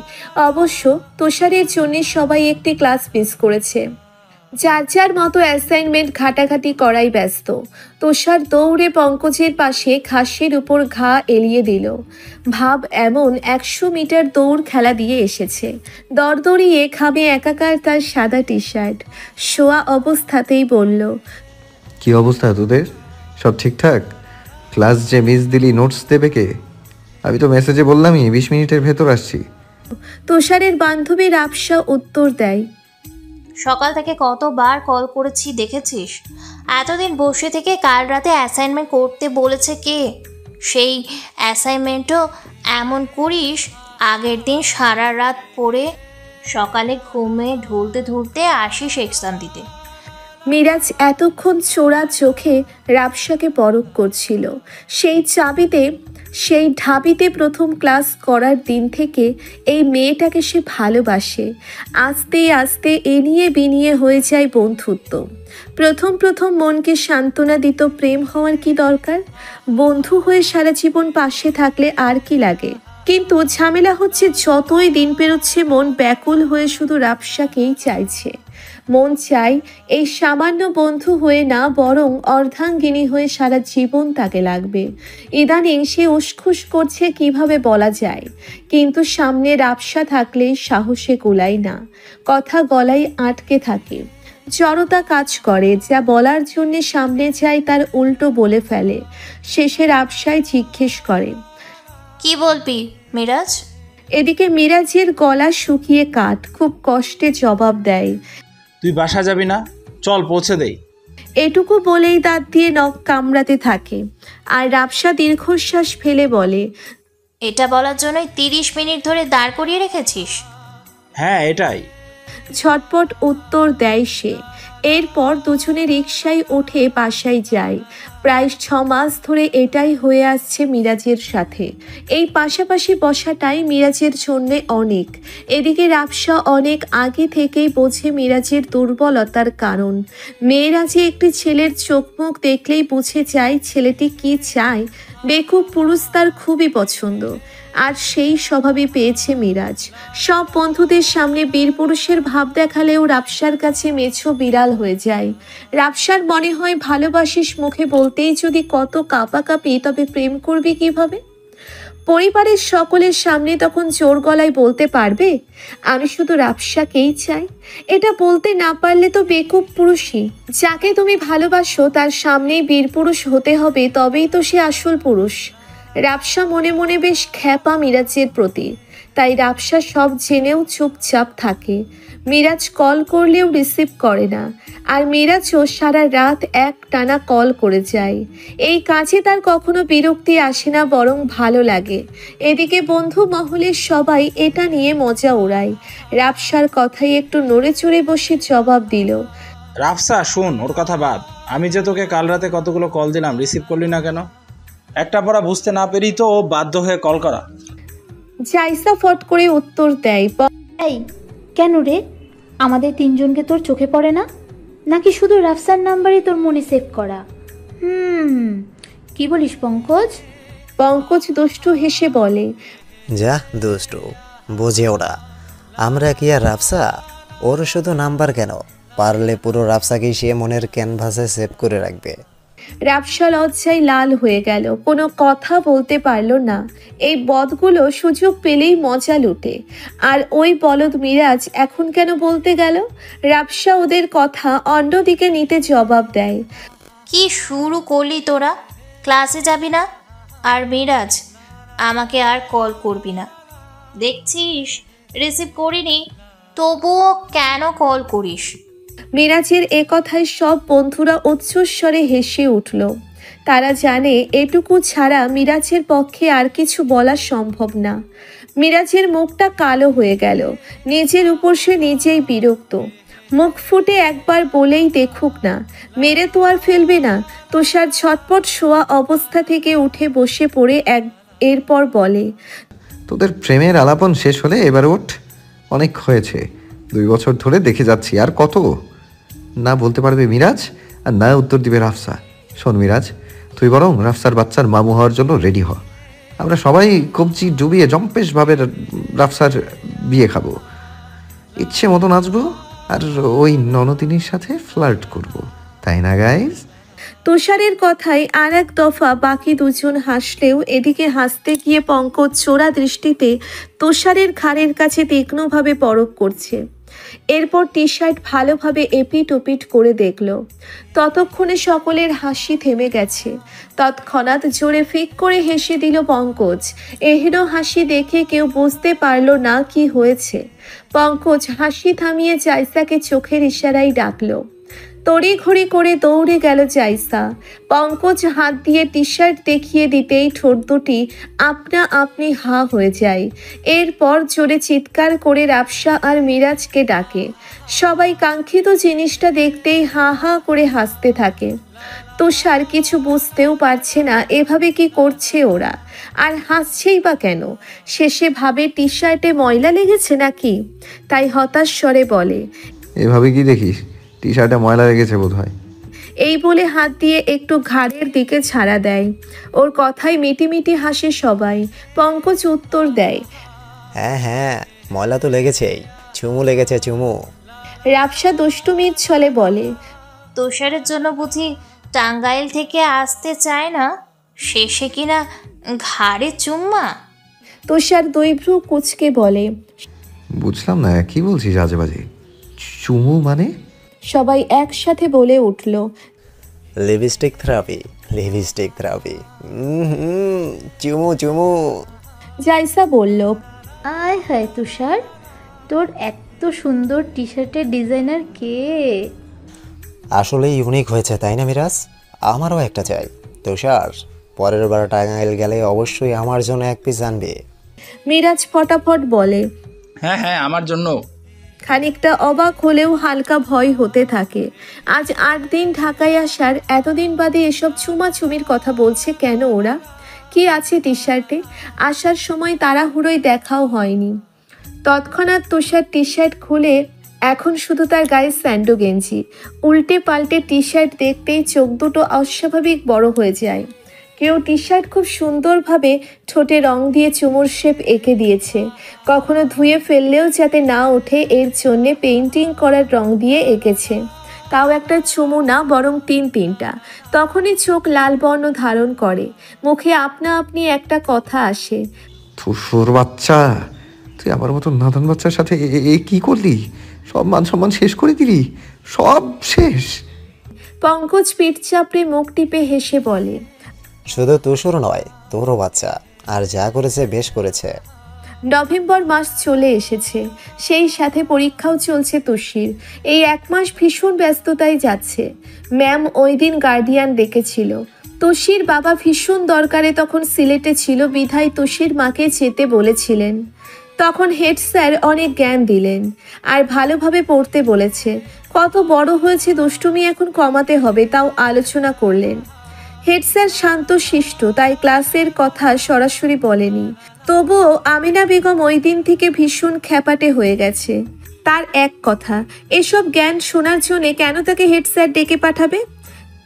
অবশ্য তুষারের জন্য সবাই একটি ক্লাস মিস করেছে। যার যার মতো অ্যাসাইনমেন্ট ঘাটাঘাটি করাই ব্যস্ত। তুষার দৌড়ে পঙ্কজের পাশে ঘাসের উপর ঘা এলিয়ে দিল। ভাব এমন 100 মিটার দৌড় খেলা দিয়ে এসেছে। দরদরিয়ে ঘামে একাকার তার সাদা টি শার্ট। শোয়া অবস্থাতেই বলল, কি অবস্থা তোদের? সব ঠিকঠাক? ক্লাস যে মিস দিলি নোটস দেবে কে? আমি তো মেসেজে বললামই 20 মিনিটের ভেতর আসছি। তুষারের বান্ধবী রাপসা উত্তর দেয়, সকাল থেকে কতবার কল করেছি দেখেছিস? এতদিন বসে থেকে কাল রাতে অ্যাসাইনমেন্ট করতে বলেছে কে? সেই অ্যাসাইনমেন্টও এমন করিস আগের দিন সারা রাত পড়ে সকালে ঘুমে ঢুলতে ঢুলতে আসিস এক্সাম দিতে। মিরাজ এতক্ষণ চোরা চোখে রাপসাকে পরখ করছিল। সেই ঢাবিতে প্রথম ক্লাস করার দিন থেকে এই মেয়েটাকে সে ভালোবাসে। আস্তে আস্তে এনিয়ে বিনিয়ে হয়ে যায় বন্ধুত্ব। প্রথম প্রথম মনকে সান্ত্বনা দিত প্রেম হওয়ার কি দরকার? বন্ধু হয়ে সারা জীবন পাশে থাকলে আর কি লাগে? কিন্তু ঝামেলা হচ্ছে যতই দিন পেরোচ্ছে মন ব্যাকুল হয়ে শুধু রাপসাকেই চাইছে। মন চায় এই সামান্য বন্ধু হয়ে না, বরং অর্ধাঙ্গিনী হয়ে সারা জীবন তাকে লাগবে। ইদানিং সে উসখুস করছে কিভাবে বলা যায়, কিন্তু সামনে রাপসা থাকলে সাহসে কুলায় না। কথা গলায় আটকে থাকে। জড়তা কাজ করে, যা বলার জন্য সামনে যায় তার উল্টো বলে ফেলে। শেষে রাপসায় জিজ্ঞেস করে, কি বলবি মিরাজ? এদিকে মিরাজের গলা শুকিয়ে কাঠ। খুব কষ্টে জবাব দেয়, তুই বাসা যাবি না? চল পৌঁছে দেই। এটুকু বলেই দাঁত দিয়ে নখ কামড়াতে থাকে। আর রাপসা দীর্ঘশ্বাস ফেলে বলে, এটা বলার জন্যই 30 মিনিট ধরে দাঁড় করিয়ে রেখেছিস? হ্যাঁ এটাই। ঝটপট উত্তর দেয় সে। এরপর দুজনে রিকশায় উঠে বাসায় যায়। প্রায় 6 মাস ধরে এটাই হয়ে আসছে মিরাজের সাথে। এই পাশাপাশি বসাটাই মিরাজের জন্যে অনেক। এদিকে রাফসা অনেক আগে থেকেই বোঝে মিরাজের দুর্বলতার কারণ। মেয়েরা যে একটি ছেলের চোখ মুখ দেখলেই বুঝে যায় ছেলেটি কি চায়। বেকুব পুরুষ তার খুবই পছন্দ, আর সেই স্বভাবই পেয়েছে মিরাজ। সব বন্ধুদের সামনে বীরপুরুষের ভাব দেখালেও রাফসার কাছে মেছো বিড়াল হয়ে যায়। রাফসার মনে হয় ভালোবাসিস মুখে বলতেই যদি কত কাঁপাকাঁপি, তবে প্রেম করবি কিভাবে? পরিবারের সকলের সামনে তখন জোর গলায় বলতে পারবে আমি শুধু রাফসাকেই চাই? এটা বলতে না পারলে তো বেকুব পুরুষই। যাকে তুমি ভালোবাসো তার সামনেই বীরপুরুষ হতে হবে, তবেই তো সে আসল পুরুষ। রাফসা মনে মনে বেশ খ্যাপা মিরাজের প্রতি, তাই রাফসা সব জেনেও চুপচাপ থাকে। মিরাজ কল করলেও রিসিভ করে না, আর মিরাজও সারা রাত এক টানা কল করে যায়। এই কাজে তার কখনো বিরক্তি আসে না, বরং ভালো লাগে। এদিকে বন্ধু মহলের সবাই এটা নিয়ে মজা ওড়ায়। রাফসার কথাই একটু নড়ে চড়ে বসে জবাব দিল, রাফসা শোন, ওর কথা বাদ। আমি যে তোকে কাল রাতে কতগুলো কল দিলাম, রিসিভ করলি না কেন? একটা পড়া বুঝতে না পেরেই তো ও বাধ্য হয়ে কল করা। জাইসা ফট করে উত্তর দেয়, এই কেন রে, আমাদের তিনজনকে তোর চোখে পড়ে না? নাকি শুধু রাফসার নাম্বারই তোর মনে সেভ করা? কি বলিস পঙ্কজ? পঙ্কজ দুষ্টু হেসে বলে, যা দুষ্টু, বোঝে ওরা। আমরা কি আর রাফসা? ওর শুধু নাম্বার কেন, পারলে পুরো রাফসাকেই সে মনের ক্যানভাসে সেভ করে রাখবে। রাফসা লজ্জায় লাল হয়ে গেল, কোনো কথা বলতে পারল না। এই বদগুলো সুযোগ পেলেই মজা লুটে। আর ওই বলদ মিরাজ এখন কেন বলতে গেল? রাফসা ওদের কথা অন্যদিকে নিতে জবাব দেয়, কি শুরু করলি তোরা? ক্লাসে যাবি না? আর মিরাজ, আমাকে আর কল করবি না। দেখছিস রিসিভ করিনি, তবুও কেন কল করিস? মিরাজের এ কথায় সব বন্ধুরা উচ্চস্বরে হেসে উঠল। তারা জানে এটুকু ছাড়া মিরাজের পক্ষে আর কিছু বলা সম্ভব না। মিরাজের মুখটা কালো হয়ে গেল। নিজের উপর সে নিজেই বিরক্ত। মুখ ফুটে একবার বলেই দেখুক না, মেরে তো আর ফেলবে না। তুষার ঝটপট শোয়া অবস্থা থেকে উঠে বসে পড়ে এরপর বলে, তোদের প্রেমের আলাপন শেষ হলে এবার ওঠ। অনেক হয়েছে, 2 বছর ধরে দেখে যাচ্ছি, আর কত না বলতে পারবে মিরাজ, আর না উত্তর দিবে রাফসা। শোন মিরাজ, তুই বরং রাফসার বাচ্চার মামু হওয়ার জন্য রেডি হ। আমরা সবাই কবজি ডুবিয়ে জম্পেশভাবে রাফসার বিয়ে খাবো, ইচ্ছে মতো নাচবো, আর ওই ননদিনীর সাথে ফ্লার্ট করব, তাই না গাইজ? তুষারের কথায় আর এক দফা বাকি দুজন হাসলেও এদিকে হাসতে গিয়ে পঙ্কজ চোরা দৃষ্টিতে তুষারের ঘাড়ের কাছে তীক্ষ্ণভাবে পরখ করছে। এরপর টি শার্ট ভালোভাবে এপিট ওপিট করে দেখল। ততক্ষণে সকলের হাসি থেমে গেছে। তৎক্ষণাৎ জোরে ফিক করে হেসে দিল পঙ্কজ। এহেন হাসি দেখে কেউ বুঝতে পারল না কি হয়েছে। পঙ্কজ হাসি থামিয়ে জাইসাকে চোখের ইশারায় ডাকলো। তড়িঘড়ি করে দৌড়ে গেল জাইসা। পঙ্কজ হাত দিয়ে টি শার্ট দেখিয়ে দিতেই ঠোঁট দুটি আপনা আপনি হা হয়ে যায়। এরপর জোরে চিৎকার করে রাফসা আর মিরাজকে ডাকে। সবাই কাঙ্ক্ষিত জিনিসটা দেখতেই হা হা করে হাসতে থাকে। তুষার কিছু বুঝতেও পারছে না এভাবে কি করছে ওরা, আর হাসছেই বা কেন। শেষে ভাবে টি শার্টে ময়লা লেগেছে নাকি, তাই হতাশ স্বরে বলে, এভাবে কি দেখিস? টি শার্টে ময়লা লেগেছে বোধ হয়। এই বলে হাত দিয়ে একটু ঘাড়ের দিকে ছাড়া দেয়। ওর কথায় মিটিমিটি হাসে সবাই। পঙ্কজ উত্তর দেয়, হ্যাঁ হ্যাঁ, ময়লা তো লেগেছেই, চুমু লেগেছে চুমু। রাফসা দুষ্টুমির ছলে বলে, তুষারের জন্য বুঝি টাঙ্গাইল থেকে আসতে চায় না, শেষে কিনা ঘাড়ে চুম্মা। তুষার দুই ভ্রু কুচকে বলে, বুঝলাম না কি বলছিস আজে বাজে। চুমু মানে? সবাই একসাথে বলে উঠল, লিপস্টিক থেরাপি, লিপস্টিক থেরাপি, চুমু চুমু। জাইসা বলল, আয় হায় তুষার, তোর এত সুন্দর টি শার্টের ডিজাইনার কে? আসলে ইউনিক হয়েছে তাই না মিরাজ? আমারও একটা চাই। তুষার, পরের বার টাঙ্গাইল গেলে অবশ্যই আমার জন্য এক পিস আনবে। মিরাজ ফটাফট বলে, হ্যাঁ হ্যাঁ, আমার জন্য। খানিকটা অবাক হলেও হালকা ভয় হতে থাকে। আজ 8 দিন ঢাকায় আসার এতদিন বাদে এসব চুমাচুমির কথা বলছে কেন ওরা? কি আছে টি শার্টে? আসার সময় তাড়াহুড়োয় দেখাও হয়নি। তৎক্ষণাৎ তুষার টি শার্ট খুলে এখন শুধু তার গায়ে স্যান্ডো গেঞ্জি। উল্টে পাল্টে টি শার্ট দেখতেই চোখ দুটো অস্বাভাবিক বড় হয়ে যায়। কেউ টি শার্ট খুব সুন্দরভাবে ঠোঁটে রং দিয়ে চুমুর শেপ এঁকে দিয়েছে। কখনো ধুয়ে ফেললেও যাতে না ওঠে এর জন্যে পেইন্টিং করার রং দিয়ে এঁকেছে। তাও একটা চুমু না, বরং 3-3টা। তখনই চোখ লাল বর্ণ ধারণ করে, মুখে আপনা আপনি একটা কথা আসে, ধূসর বাচ্চা, তুই আমার মতো নাদান বাচ্চার সাথে এ কি করলি? সব মান সম্মান শেষ করে দিলি, সব শেষ। পঙ্কজ পিঠ চাপড়ে মুখ টিপে হেসে বলে, শুধু তুষুর নয়, তোরও বাচ্চা, আর যা করেছে বেশ করেছে। নভেম্বর মাস চলে এসেছে, সেই সাথে পরীক্ষাও চলছে তুষির। এই 1 মাস ভীষণ ব্যস্ততায় যাচ্ছে। ম্যাম ওই দিন গার্ডিয়ান ডেকেছিল। তুষির বাবা ভীষণ দরকারে তখন সিলেটে ছিল, বিধায় তুষির মাকে যেতে বলেছিলেন। তখন হেড স্যার অনেক জ্ঞান দিলেন আর ভালোভাবে পড়তে বলেছে। কত বড় হয়েছে, দুষ্টুমি এখন কমাতে হবে, তাও আলোচনা করলেন। হেড স্যার শান্ত শিষ্ট, তাই ক্লাসের কথা সরাসরি বলেনি। তবুও আমিনা বেগম ওই দিন থেকে ভীষণ খ্যাপাটে হয়ে গেছে। তার এক কথা, এসব জ্ঞান শোনার জন্যে কেন তাকে হেড স্যার ডেকে পাঠাবে?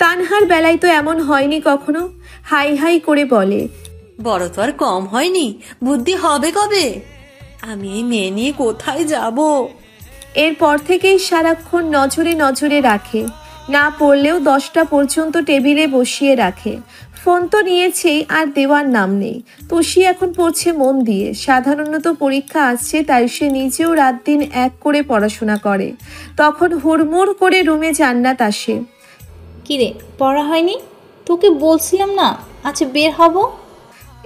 তানহার বেলায় তো এমন হয়নি কখনো। হাই হাই করে বলে, বড় তো আর কম হয়নি, বুদ্ধি হবে কবে? আমি এই মেয়ে নিয়ে কোথায় যাব? এরপর থেকেই সারাক্ষণ নজরে নজরে রাখে। না পড়লেও 10টা পর্যন্ত টেবিলে বসিয়ে রাখে। ফোন তো নিয়েছেই, আর দেওয়ার নাম নেই। তুষি এখন পড়ছে মন দিয়ে। সাধারণত পরীক্ষা আসছে, তাই সে নিজেও রাত দিন এক করে পড়াশোনা করে। তখন হুড়মুড় করে রুমে জান্নাত আসে। কিরে, পড়া হয়নি? তোকে বলছিলাম না আচ্ছা বের হব।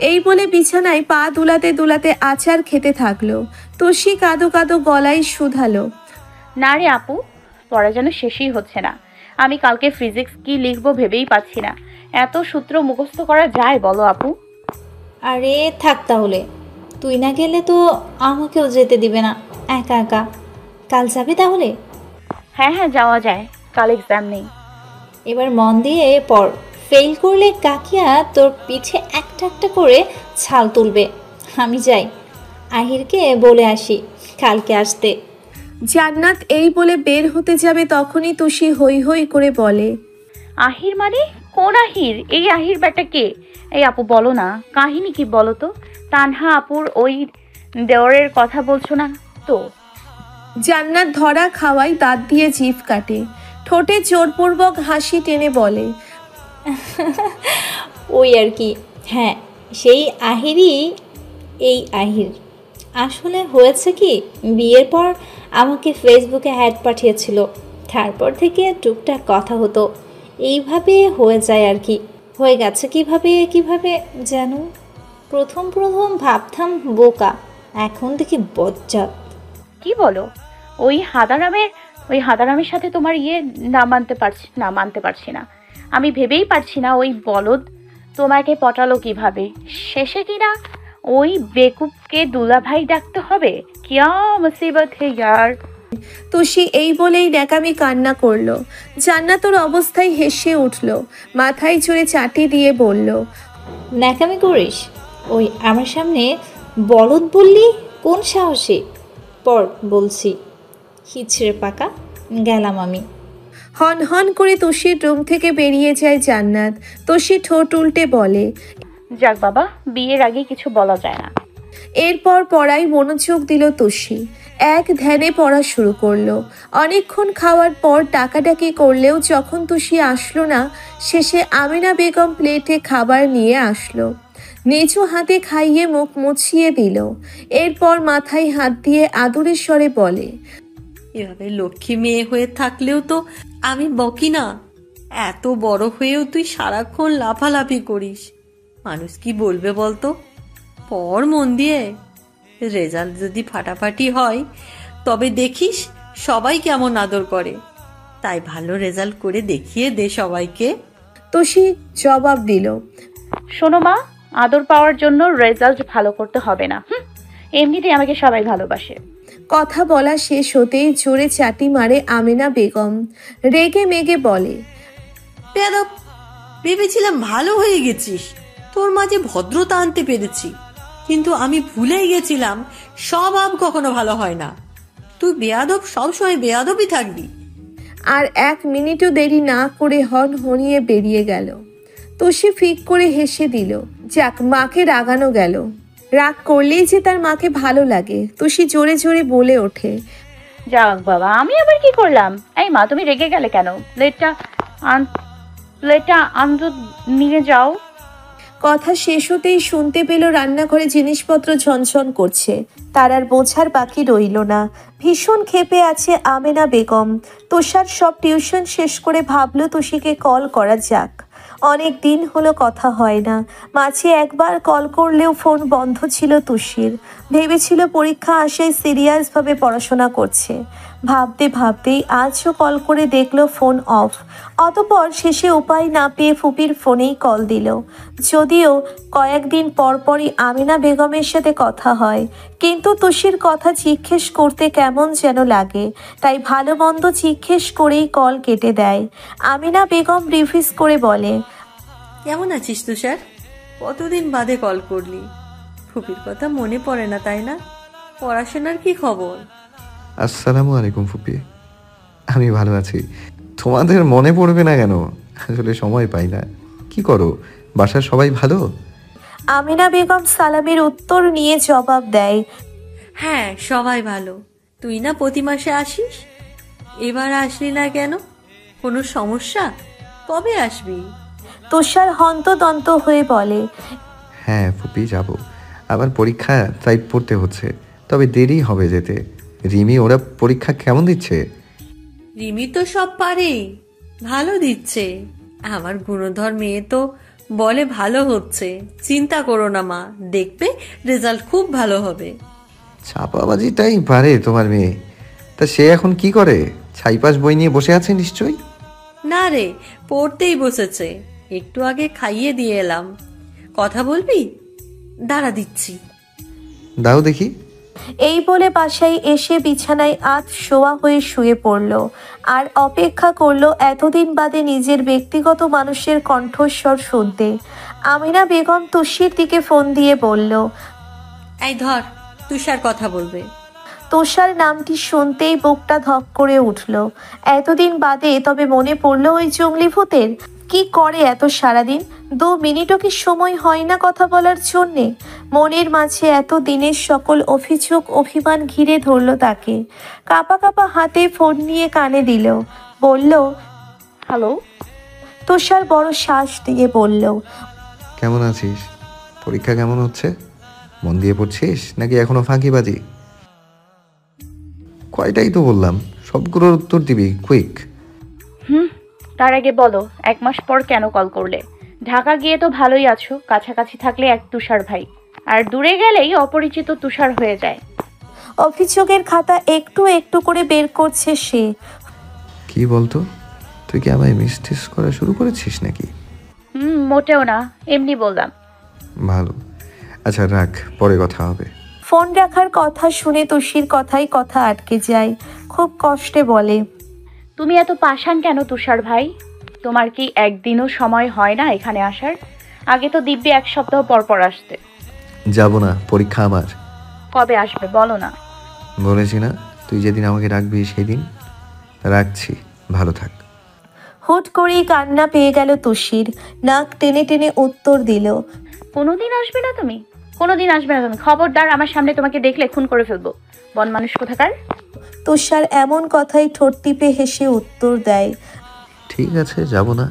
এই বলে বিছানায় পা দুলাতে দুলাতে আচার খেতে থাকলো। তুষি কাঁদো কাঁদো গলায় শুধালো, না রে আপু, পড়া যেন শেষই হচ্ছে না। আমি কালকে ফিজিক্স কি লিখবো ভেবেই পাচ্ছি না। এত সূত্র মুখস্থ করা যায় বলো আপু? আরে থাক তাহলে, তুই না গেলে তো আমাকেও যেতে দিবে না একা একা। কাল যাবি তাহলে? হ্যাঁ হ্যাঁ, যাওয়া যায়, কাল এক্সাম নেই। এবার মন দিয়ে পড়, ফেল করলে কাকিয়া তোর পিছে একটা একটা করে ছাল তুলবে। আমি যাই, আহিরকে বলে আসি কালকে আসতে। জান্নাত এই বলে বের হতে যাবে, তখনই তুষি হই হই করে বলে, আহির মানে? কোন আহির? এই আহির ব্যাটা কে? এই আপু বলো না, কাহিনী কি বলো তো? তানহা আপুর ওই দেওরের কথা বলছো না তো? জান্নাত ধরা খাওয়াই দাঁত দিয়ে জিভ কাটে, ঠোঁটে জোরপূর্বক হাসি টেনে বলে, ওই আর কি। হ্যাঁ, সেই আহিরই এই আহির। আসলে হয়েছে কি, বিয়ের পর আমাকে ফেসবুকে অ্যাড পাঠিয়েছিল, তারপর থেকে টুকটাক কথা হতো। এইভাবে হয়ে যায় আর কি। হয়ে গেছে কিভাবে যেন। প্রথম ভাবতাম বোকা, এখন দেখি বজ্জাত। কি বলো? ওই হাদারামের সাথে তোমার মানতে পারছি না। আমি ভেবেই পারছি না ওই বলদ তোমাকে পটালো কিভাবে। শেষে কিনা ওই বেকুবকে দুলাভাই ডাকতে হবে। কিয়া মুসিবত হে ইয়ার। তুষি এই বলেই ন্যাকামি কান্না করলো। জান্নাতর অবস্থায় হেসে উঠল, মাথায় চড়ে চাটি দিয়ে বলল, ন্যাকামি করিস? ওই আমার সামনে বলদ বললি কোন সাহসে? পর বলছি। হিচড়ে পাকা, গেলাম আমি। হন হন করে তুষির রুম থেকে বেরিয়ে যায় জান্নাত। তুষি ঠোঁট উল্টে বলে, যাক বাবা, বিয়ের আগে কিছু বলা যায় না। এরপর পড়ায় মনোযোগ দিল তুষি। এক ধ্যানে পড়া শুরু করলো। অনেকক্ষণ খাওয়ার পর ডাকাডাকি করলেও যখন তুষি আসলো না, শেষে আমিনা বেগম প্লেটে খাবার নিয়ে আসলো। নিচু হাতে খাইয়ে মুখ মুছিয়ে দিল। এরপর মাথায় হাত দিয়ে আদরের স্বরে বলে, এভাবে লক্ষ্মী মেয়ে হয়ে থাকলেও তো আমি বকি না। এত বড় হয়েও তুই সারাক্ষণ লাফালাফি করিস, মানুষ কি বলবে বলতো? পড় মন দিয়ে, রেজাল্ট যদি ফাটাফাটি হয় তবে দেখিস সবাই কেমন আদর করে। তাই ভালো রেজাল্ট করে দেখিয়ে দে সবাইকে। তুষি জবাব দিল, শোনো মা, আদর পাওয়ার জন্য রেজাল্ট ভালো করতে হবে না। এমনিতেই আমাকে সবাই ভালোবাসে। কথা বলা শেষ হতেই জোরে চাটি মারে আমেনা বেগম। রেগে মেগে বলে, বেয়াদব, ভেবেছিলাম ভালো হয়ে গেছিস, তোর মাঝে ভদ্রতা আনতে পেরেছি, কিন্তু আমি ভুলেই গেছিলাম স্বভাব কখনো ভালো হয় না। তুই বেয়াদব, সবসময় বেয়াদবই থাকবি। আর 1 মিনিটও দেরি না করে হর্ন হনিয়ে বেরিয়ে গেল। তুষি ফিক করে হেসে দিল। যাক, মাকে রাগানো গেল। রাগ করলেই যে তার মাকে ভালো লাগে। তুষি জোরে জোরে বলে ওঠে, যাক বাবা, আমি আবার কি করলাম? এই মা, তুমি রেগে গেলে কেন? প্লেটটা আনতে নিয়ে যাও। কথা শেষ হতেই শুনতে পেল রান্নাঘরে জিনিসপত্র ঝনঝন করছে। তার আর বোঝার বাকি রইল না। ভীষণ ক্ষেপে আছে আমেনা বেগম। তুষার সব টিউশন শেষ করে ভাবলো তুষিকে কল করা যাক। অনেক দিন হলো কথা হয় না। মাঝে একবার কল করলেও ফোন বন্ধ ছিল তুষির। ভেবেছিল পরীক্ষা আসায় সিরিয়াসভাবে পড়াশোনা করছে। ভাবতে ভাবতেই আজও কল করে দেখলো ফোন অফ। অতঃপর শেষে উপায় না পেয়ে ফুপির ফোনেই কল দিল। যদিও কয়েকদিন পরপরই আমিনা বেগমের সাথে কথা হয়, কিন্তু তুষির কথা জিজ্ঞেস করতে কেমন যেন লাগে। তাই ভালো মন্দ জিজ্ঞেস করেই কল কেটে দেয়। আমিনা বেগম রিভিউজ করে বলে, কেমন আছিস তুষার? কতদিন বাদে কল করলি? ফুপির কথা মনে পড়ে না, তাই না? পড়াশোনার কি খবর? আসসালামু আলাইকুম ফুপি, আমি ভালো আছি। তোমাদের মনে পড়বে না কেন? আসলে সময় পাই না। কি করো, বাসার সবাই ভালো? আমিনা বেগম সালামের উত্তর নিয়ে জবাব দেয়, হ্যাঁ, সবাই ভালো। তুই না প্রতি মাসে আসিস, এবার আসলি না কেন? কোনো সমস্যা? কবে আসবি? তুষার হন্তদন্ত হয়ে বলে, হ্যাঁ ফুপি, যাব। আবার পরীক্ষা, তাই পড়তে হচ্ছে। তবে দেরি হবে যেতে। রিমি ওরা পরীক্ষা কেমন দিচ্ছে? রিমি তো সব পারে, ভালো দিচ্ছে। আমার গুণধর মেয়ে তো বলে ভালো হচ্ছে। চিন্তা করো না মা, দেখবে রেজাল্ট খুব ভালো হবে। ছাপাবাজিটাই পারে তোমার মেয়ে। তা সে এখন কি করে? ছাইপাশ বই নিয়ে বসে আছে নিশ্চয়ই। না রে, পড়তেই বসেছে। একটু আগে খাইয়ে দিয়ে এলাম। কথা বলবি? দাঁড়া, দিচ্ছি। দাও দেখি। এই বলে বাসায় এসে বিছানায় শোয়া হয়ে শুয়ে পড়ল আর অপেক্ষা করলো এতদিন বাদে নিজের ব্যক্তিগত মানুষের কণ্ঠস্বর শুনতে। আমিনা বেগম তুষির দিকে ফোন দিয়ে বলল, এই ধর, তুষার কথা বলবে। তুষার নামটি শুনতেই বুকটা ধক করে উঠল। এতদিন বাদে তবে মনে পড়লো ওই জঙ্গলি ভূতের। কি করে এত সারাদিন? 2 মিনিটও কি সময় হয় না কথা বলার জন্যে? মনের মাঝে এত দিনের সকল অভিযোগ অভিমান ঘিরে ধরল তাকে। কাঁপা কাঁপা হাতে ফোন নিয়ে কানে দিল। বলল, হ্যালো। তুষার বড় শ্বাস দিয়ে বলল, কেমন আছিস? পরীক্ষা কেমন হচ্ছে? মন দিয়ে পড়ছিস নাকি এখনো ফাঁকিবাজি? কয়টাই তো বললাম, সবগুলোর উত্তর দিবি, কুইক। তার আগে বলো, 1 মাস পর কেন কল করলে? ঢাকা গিয়ে তো ভালোই আছো, কাছাকাছি থাকলে এক তুষার ভাই, আর দূরে গেলেই অপরিচিত তুষার হয়ে যায়। অভিযোগের খাতা একটু একটু করে বের করছে সে। কি বলতো, তুই কি আমায় মিসটিস করা শুরু করেছিস নাকি? মোটেও না, এমনি বললাম। ভালো, আচ্ছা রাখ, পরে কথা হবে। ফোন রাখার কথা শুনে তুষির কথাই কথা আটকে যায়। খুব কষ্টে বলে, তুমি এত পাষাণ কেন তুষার ভাই? তোমার কি একদিনও সময় হয় না এখানে আসার? আগে তো দিব্যি 1 সপ্তাহ পর পর আসতে। যাব না, পরীক্ষা আমার। কবে আসবে বলো না? বলেছি না, তুই যেদিন আমাকে রাখবি সেদিন। রাখছি, ভালো থাক। হুট করেই কান্না পেয়ে গেল তুষির। নাক টেনে টেনে উত্তর দিল, কোনোদিন আসবে না তুমি, কোনোদিন আসবে না তুমি। খবরদার, আমার সামনে তোমাকে দেখলে খুন করে ফেলবো, বন মানুষ কোথাকার। তুষার এমন কথাই ঠোঁট টিপে হেসে উত্তর দেয়, ঠিক আছে, যাব না।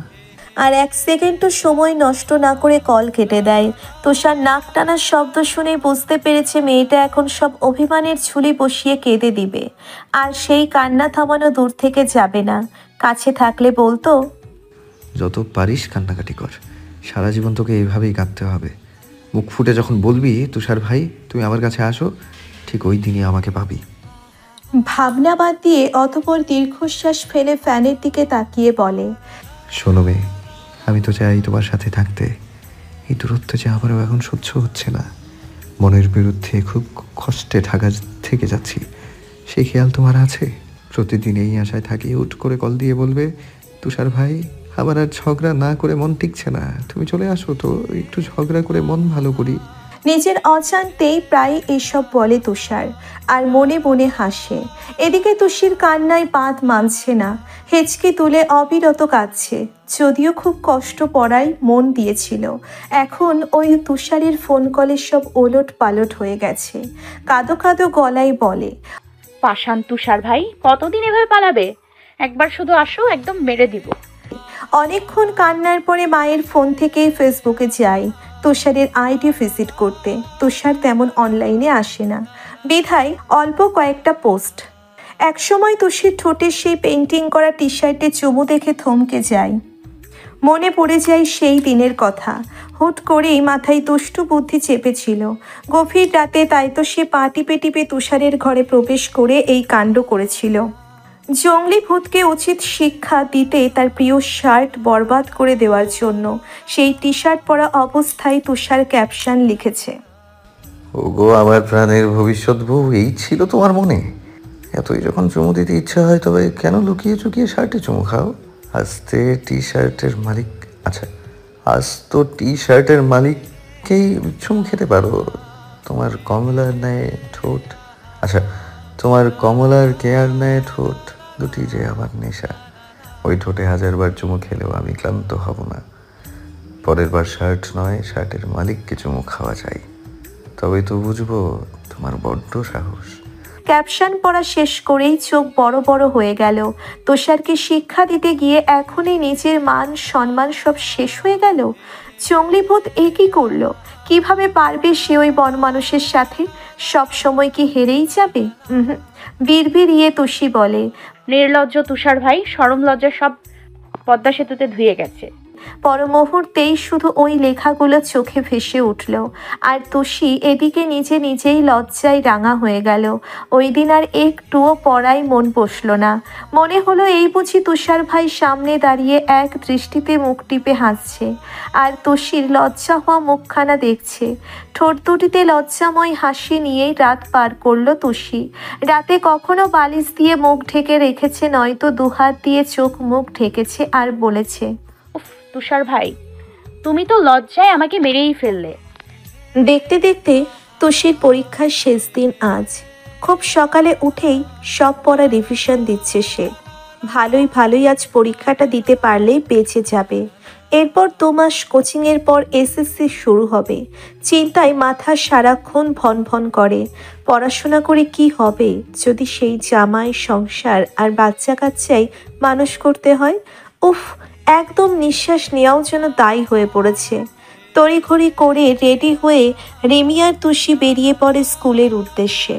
আর 1 সেকেন্ডও সময় নষ্ট না করে কল কেটে দেয়। তুষার নাক টানার শব্দ শুনে বুঝতে পেরেছে মেয়েটা এখন সব অভিমানের ঝুলি বসিয়ে কেঁদে দিবে। আর সেই কান্না থামানো দূর থেকে যাবে না। কাছে থাকলে বলতো, যত পারিস কান্নাকাটি কর, সারা জীবন তোকে এইভাবেই কাঁদতে হবে। মুখ ফুটে যখন বলবি তুষার ভাই তুমি আমার কাছে আসো, ঠিক ওই দিনই আমাকে পাবি। ভাবনা বাদ দিয়ে অতঃপর দীর্ঘশ্বাস ফেলে ফ্যানের দিকে তাকিয়ে বলে, শোনো মেয়ে, আমি তো চাই তোমার সাথে থাকতে। এই দূরত্ব যে আমারও এখন সহ্য হচ্ছে না। মনের বিরুদ্ধে খুব কষ্টে থেকে যাচ্ছি। সেই খেয়াল তোমার আছে? প্রতিদিন এই আশায় থাকি, হুট করে কল দিয়ে বলবে, তুষার ভাই আবার আর ঝগড়া না করে মন টিকছে না, তুমি চলে আসো তো, একটু ঝগড়া করে মন ভালো করি। নিজের অজান্তেই প্রায় এসব বলে তুষার, আর মনে মনে হাসে। এদিকে তুষির কান্নায় বাঁধ মানছে না, হেঁচকি তুলে অবিরত কাঁদছে। যদিও খুব কষ্ট পড়ায় মন দিয়েছিল, এখন ওই তুষারের ফোন কলে সব ওলট পালট হয়ে গেছে। কাঁদো কাঁদো গলায় বলে, পাষাণ তুষার ভাই, কতদিন এভাবে পালাবে? একবার শুধু আসো, একদম মেরে দিব। অনেকক্ষণ কান্নার পরে মায়ের ফোন থেকে ফেসবুকে যায় তুষারের আইডি ভিজিট করতে। তুষার তেমন অনলাইনে আসে না, বিধায় অল্প কয়েকটা পোস্ট। একসময় তুষির ঠোঁটে সেই পেন্টিং করা টি শার্টে চুমু দেখে থমকে যায়। মনে পড়ে যায় সেই দিনের কথা। হুট করেই মাথায় দুষ্টু বুদ্ধি চেপেছিল গভীর রাতে, তাই তো সে পা টিপে টিপে তুষারের ঘরে প্রবেশ করে এই কাণ্ড করেছিল। জঙ্গলি ভূতকে উচিত শিক্ষা দিতে তার প্রিয় শার্ট বরবাদ করে দেওয়ার জন্য সেই টি শার্ট পরা অবস্থায় তুষার ক্যাপশন লিখেছে, ওগো আমার প্রাণের ভবিষ্যৎ বউ, এই ছিল তোমার মনে? এতই যখন চুমু দিতে ইচ্ছা হয়, তবে কেন লুকিয়ে চুকিয়ে শার্টে চুমু খাও? আজ তো টি শার্টের মালিককেই চুমু খেতে পারো। তোমার কমলার ন্যায় ঠোঁট, তোমার কমলার কেয়ার ন্যায় ঠোঁট দুটি যে আমার নেশা। ওই ঠোঁটে 1000বার চুমু খেলেও আমি ক্লান্ত হব না। পরের বার শার্ট নয়, শার্টের মালিককে চুমু খাওয়া চাই, তবেই তো বুঝবো তোমার বড্ড সাহস। ক্যাপশন পড়া শেষ করেই চোখ বড় বড় হয়ে গেল। তুষারকে শিক্ষা দিতে গিয়ে এখনই নিজের মান সম্মান সব শেষ হয়ে গেল। জঙ্গলিভূত এ কি করলো? কিভাবে পারবে সে ওই বনমানুষের সাথে? সব সময় কি হেরেই যাবে? বিড়বিড়িয়ে তুষি বলে, নির্লজ্জ তুষার ভাই, শরম লজ্জা সব পদ্মা সেতুতে ধুয়ে গেছে। পর মুহূর্তেই শুধু ওই লেখাগুলো চোখে ভেসে উঠল, আর তুষি এদিকে নিজেই লজ্জায় রাঙা হয়ে গেল। ওই দিন আর একটুও পড়ায় মন বসল না। মনে হলো এই বুঝি তুষার ভাই সামনে দাঁড়িয়ে এক দৃষ্টিতে মুখ টিপে হাসছে, আর তুষির লজ্জা হওয়া মুখখানা দেখছে। ঠোঁট দুটিতে লজ্জাময় হাসি নিয়েই রাত পার করল তুষি। রাতে কখনো বালিশ দিয়ে মুখ ঢেকে রেখেছে, নয়তো দুহাত দিয়ে চোখ মুখ ঢেকেছে, আর বলেছে, তুষার ভাই, তুমি তো লজ্জায় আমাকে মেরেই ফেললে। দেখতে দেখতে তুষির পরীক্ষার শেষ দিন আজ। খুব সকালে উঠেই সব পড়া রিভিশন দিচ্ছে সে। ভালোই আজ পরীক্ষাটা দিতে পারলেই বেঁচে যাবে। এরপর 2 মাস কোচিংয়ের পর এসএসসি শুরু হবে। চিন্তায় মাথা সারাক্ষণ ভন করে। পড়াশোনা করে কি হবে যদি সেই জামাই, সংসার আর বাচ্চা কাচ্চাই মানুষ করতে হয়? উফ, একদম নিঃশ্বাস নেওয়াও যেন দায়ী হয়ে পড়েছে। তড়িঘড়ি করে রেডি হয়ে রিমি আর তুষি বেরিয়ে পড়ে স্কুলের উদ্দেশ্যে।